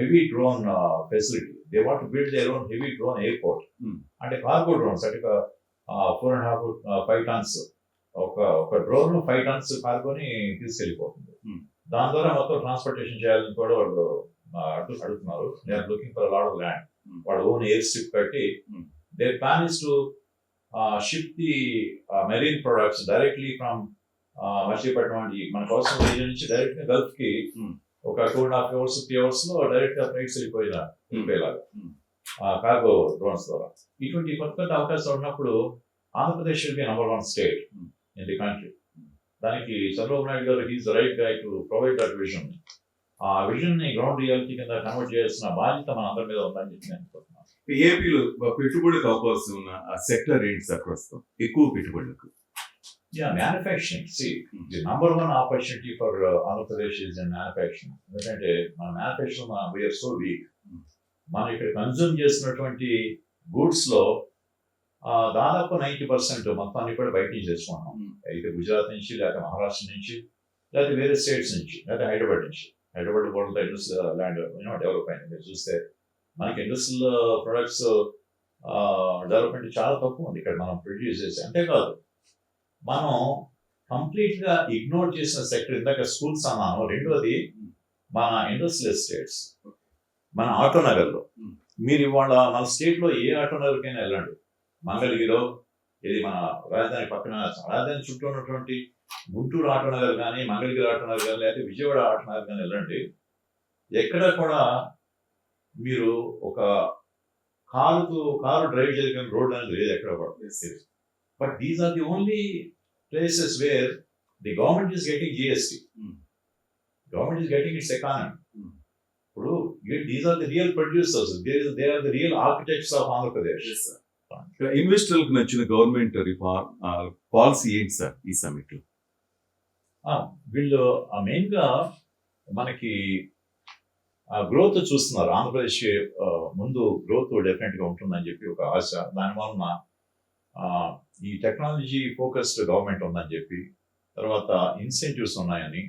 heavy drone facility. They want to build their own heavy drone airport. అంటే కార్గో డ్రోన్స్ అంటే 4.5-5 tons ఒక డ్రోన్ 5 tons కార్గోని తీసుకెళ్ళిపోతుంది. దాని ద్వారా మొత్తం ట్రాన్స్పోర్టేషన్ చేయాలని కూడా వాళ్ళు అడుగుతున్నారు. They are looking for lot of land. వాళ్ళు ఓన్ ఎయిర్ స్ట్రిప్ కట్టి their plan is to ship the marine products directly from Machilipatnam మన కోస్టల్ రీజియన్ నుంచి డైరెక్ట్ గా గల్ఫ్ కి ఒక 2.5 hours 3 hours లో డైరెక్ట్ గా ఫ్లైట్స్ వెళ్ళిపోయేలాగా కార్గో డ్రోన్స్ ద్వారా. ఇటువంటి కొత్త అవకాశాలు ఉన్నప్పుడు Andhra Pradesh will be #1 state in the country. దానికి Chandrababu Naidu garu he's the right guy to provide that vision. ఆ విజన్ ని గ్రౌండ్ రియాలిటీ కింద కన్వర్ట్ చేయాల్సిన బాధ్యత మన అందరి మీద ఉందని చెప్పి నేను అనుకుంటున్నాను. ఏపీలో పెట్టుబడులకు అవకాశం ఉన్న ఆ సెక్టర్ ఏంటి సార్ ప్రస్తుతం ఎక్కువ పెట్టుబడులకు? Manufacturing. The #1 opportunity for Andhra Pradesh is in manufacturing. ఎందుకంటే మన మ్యానుఫ్యాక్చరింగ్ వీఆర్ సో వీక్. మనం ఇక్కడ కన్జ్యూమ్ చేసినటువంటి గూడ్స్ లో దాదాపు 90% మొత్తాన్ని కూడా బయట నుంచి తెచ్చుకున్నాం. అయితే గుజరాత్ నుంచి లేకపోతే మహారాష్ట్ర నుంచి లేకపోతే వేరే స్టేట్స్ నుంచి లేకపోతే హైదరాబాద్ నుంచి. హైదరాబాద్ కూడా ఇండస్ట్రియల్ ల్యాండ్ డెవలప్ అయింది. మీరు చూస్తే మనకి ఇండస్ట్రియల్ ప్రొడక్ట్స్ డెవలప్మెంట్ చాలా తక్కువ ఉంది ఇక్కడ మనం ప్రొడ్యూస్ చేసి. అంతేకాదు మనం కంప్లీట్ గా ఇగ్నోర్ చేసిన సెక్టర్ ఇందాక స్కూల్స్ అన్నాను. రెండోది మన ఇండస్ట్రియల్ ఎస్టేట్స్. మన ఆటో నగర్లో మీరు ఇవాళ మన స్టేట్ లో ఏ ఆటో నగర్కైనా వెళ్ళండి. మంగళగిరిలో ఇది మన రాజధాని పక్కన రాజధాని చుట్టూ ఉన్నటువంటి గుంటూరు ఆటో నగర్ కానీ మంగళగిరి ఆటో నగర్ కానీ లేకపోతే విజయవాడ ఆటో నగర్ కానీ వెళ్ళండి. ఎక్కడ కూడా మీరు ఒక కారు డ్రైవ్ చేయగలిగిన రోడ్ అనేది లేదు ఎక్కడ కూడా. But these are the only places where the government is getting GST. Government is getting its economy. ఇప్పుడు these are the real producers. They are the real architects of Andhra Pradesh. ఇన్వెస్టర్లకు నచ్చిన గవర్నమెంట్ పాలసీ ఏంటి సార్ ఈ సమిట్ లో? వీళ్ళు మెయిన్ గా మనకి గ్రోత్ చూస్తున్నారు. ఆంధ్రప్రదేశ్ ముందు గ్రోత్ డెఫినెట్ గా ఉంటుందని చెప్పి ఒక ఆశ. దానివలన ఈ టెక్నాలజీ ఫోకస్డ్ గవర్నమెంట్ ఉందని చెప్పి, తర్వాత ఇన్సెంటివ్స్ ఉన్నాయని,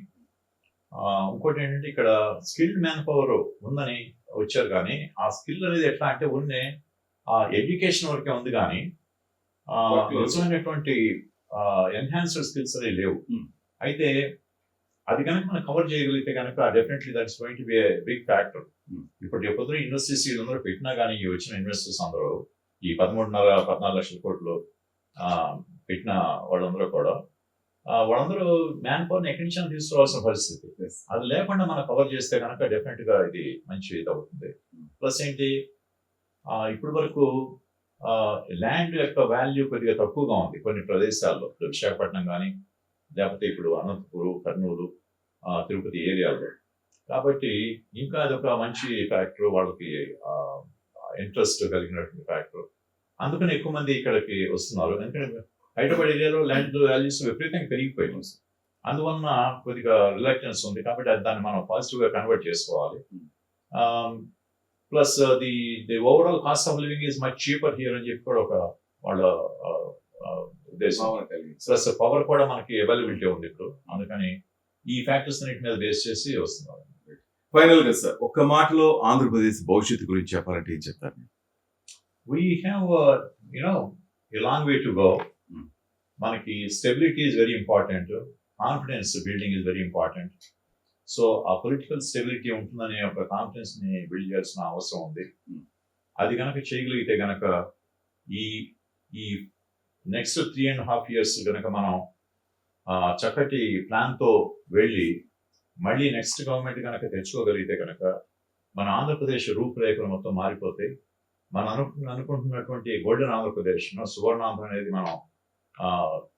ఇంకోటి ఏంటంటే ఇక్కడ స్కిల్డ్ మ్యాన్ పవర్ ఉందని వచ్చారు. కానీ ఆ స్కిల్ అనేది ఎట్లా అంటే ఉన్నే ఎడ్యుకేషన్ వరకే ఉంది కానీ నిజమైనటువంటి ఎన్హాన్స్డ్ స్కిల్స్ అనేవి లేవు. అయితే అది కనుక మనం కవర్ చేయగలిగితే కనుక definitely that is going to be a big factor. ఇప్పుడు ఎప్పుడో ఇండస్ట్రీస్ అందరూ పెట్టినా కానీ ఈ వచ్చిన ఇన్వెస్టర్స్ అందరూ ఈ 13.5-14 లక్షల కోట్లు పెట్టిన వాళ్ళందరూ కూడా వాళ్ళందరూ మ్యాన్ పవర్ని ఎక్కడి నుంచి తీసుకురావాల్సిన పరిస్థితి. అది లేకుండా మనం కవర్ చేస్తే కనుక డెఫినెట్ గా ఇది మంచి ఇది అవుతుంది. ప్లస్ ఏంటి ఇప్పటి వరకు ల్యాండ్ యొక్క వాల్యూ కొద్దిగా తక్కువగా ఉంది కొన్ని ప్రదేశాల్లో. విశాఖపట్నం కానీ లేకపోతే ఇప్పుడు అనంతపురం, కర్నూలు, తిరుపతి ఏరియాలో. కాబట్టి ఇంకా అదొక మంచి ఫ్యాక్టర్, వాళ్ళకి ఇంట్రెస్ట్ కలిగినటువంటి ఫ్యాక్టర్. అందుకని ఎక్కువ మంది ఇక్కడికి వస్తున్నారు. ఎందుకంటే హైదరాబాద్ ఏరియాలో ల్యాండ్ వాల్యూస్ విపరీతంగా పెరిగిపోయింది. అందువలన కొద్దిగా రిలాక్టెన్స్ ఉంది. కాబట్టి దాన్ని మనం పాజిటివ్ గా కన్వర్ట్ చేసుకోవాలి. Plus the overall cost of living is much cheaper here అని చెప్పి కూడా ఒక వాళ్ళ ఉద్దేశం. భావన కలిగింది. ప్లస్ పవర్ కూడా మనకి అవైలబిలిటీ ఉంది ఇప్పుడు, అందుకని ఈ ఫ్యాక్టర్స్ అన్నిటి మీద బేస్ చేసి వస్తున్నారు. ఫైనల్ గా సార్ ఒక్క మాటలో ఆంధ్రప్రదేశ్ భవిష్యత్తు గురించి చెప్పాలంటే ఏం చెప్తారు? We have a long way to go. మనకి stability is very important, confidence building is very important. So ఆ పొలిటికల్ స్టెబిలిటీ ఉంటుందనే ఒక కాన్ఫిడెన్స్ ని బిల్డ్ చేయాల్సిన అవసరం ఉంది. అది కనుక చేయగలిగితే గనక ఈ నెక్స్ట్ 3.5 years కనుక మనం చక్కటి ప్లాన్ తో వెళ్ళి మళ్ళీ నెక్స్ట్ గవర్నమెంట్ కనుక తెచ్చుకోగలిగితే కనుక మన ఆంధ్రప్రదేశ్ రూపురేఖలు మొత్తం మారిపోతాయి. మనం అనుకుంటున్నటువంటి గోల్డెన్ ఆంధ్రప్రదేశ్, సువర్ణాంధ్ర అనేది మనం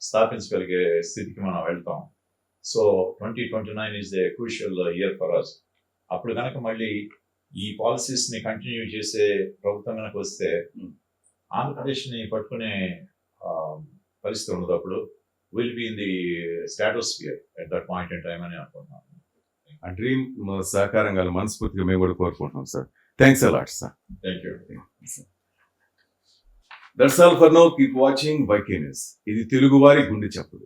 స్థాపించగలిగే స్థితికి మనం వెళ్తాం. So 2029 is the crucial year for us. అప్పుడు కనుక మళ్ళీ ఈ పాలసీస్ ని కంటిన్యూ చేసే ప్రభుత్వం కనుక వస్తే ఆంధ్రప్రదేశ్ ని పట్టుకునే పరిస్థితి ఉండదు. అప్పుడు will be in the stratosphere at that point in time అని అనుకుంటున్నాను. ఆ డ్రీమ్ సహకారం కాదు మనస్ఫూర్తిగా మేము కూడా కోరుకుంటున్నాం sir. Thanks a lot sir. Thank you. That's all for now. Keep watching YK News. ఇది తెలుగువారి గుండె చప్పుడు.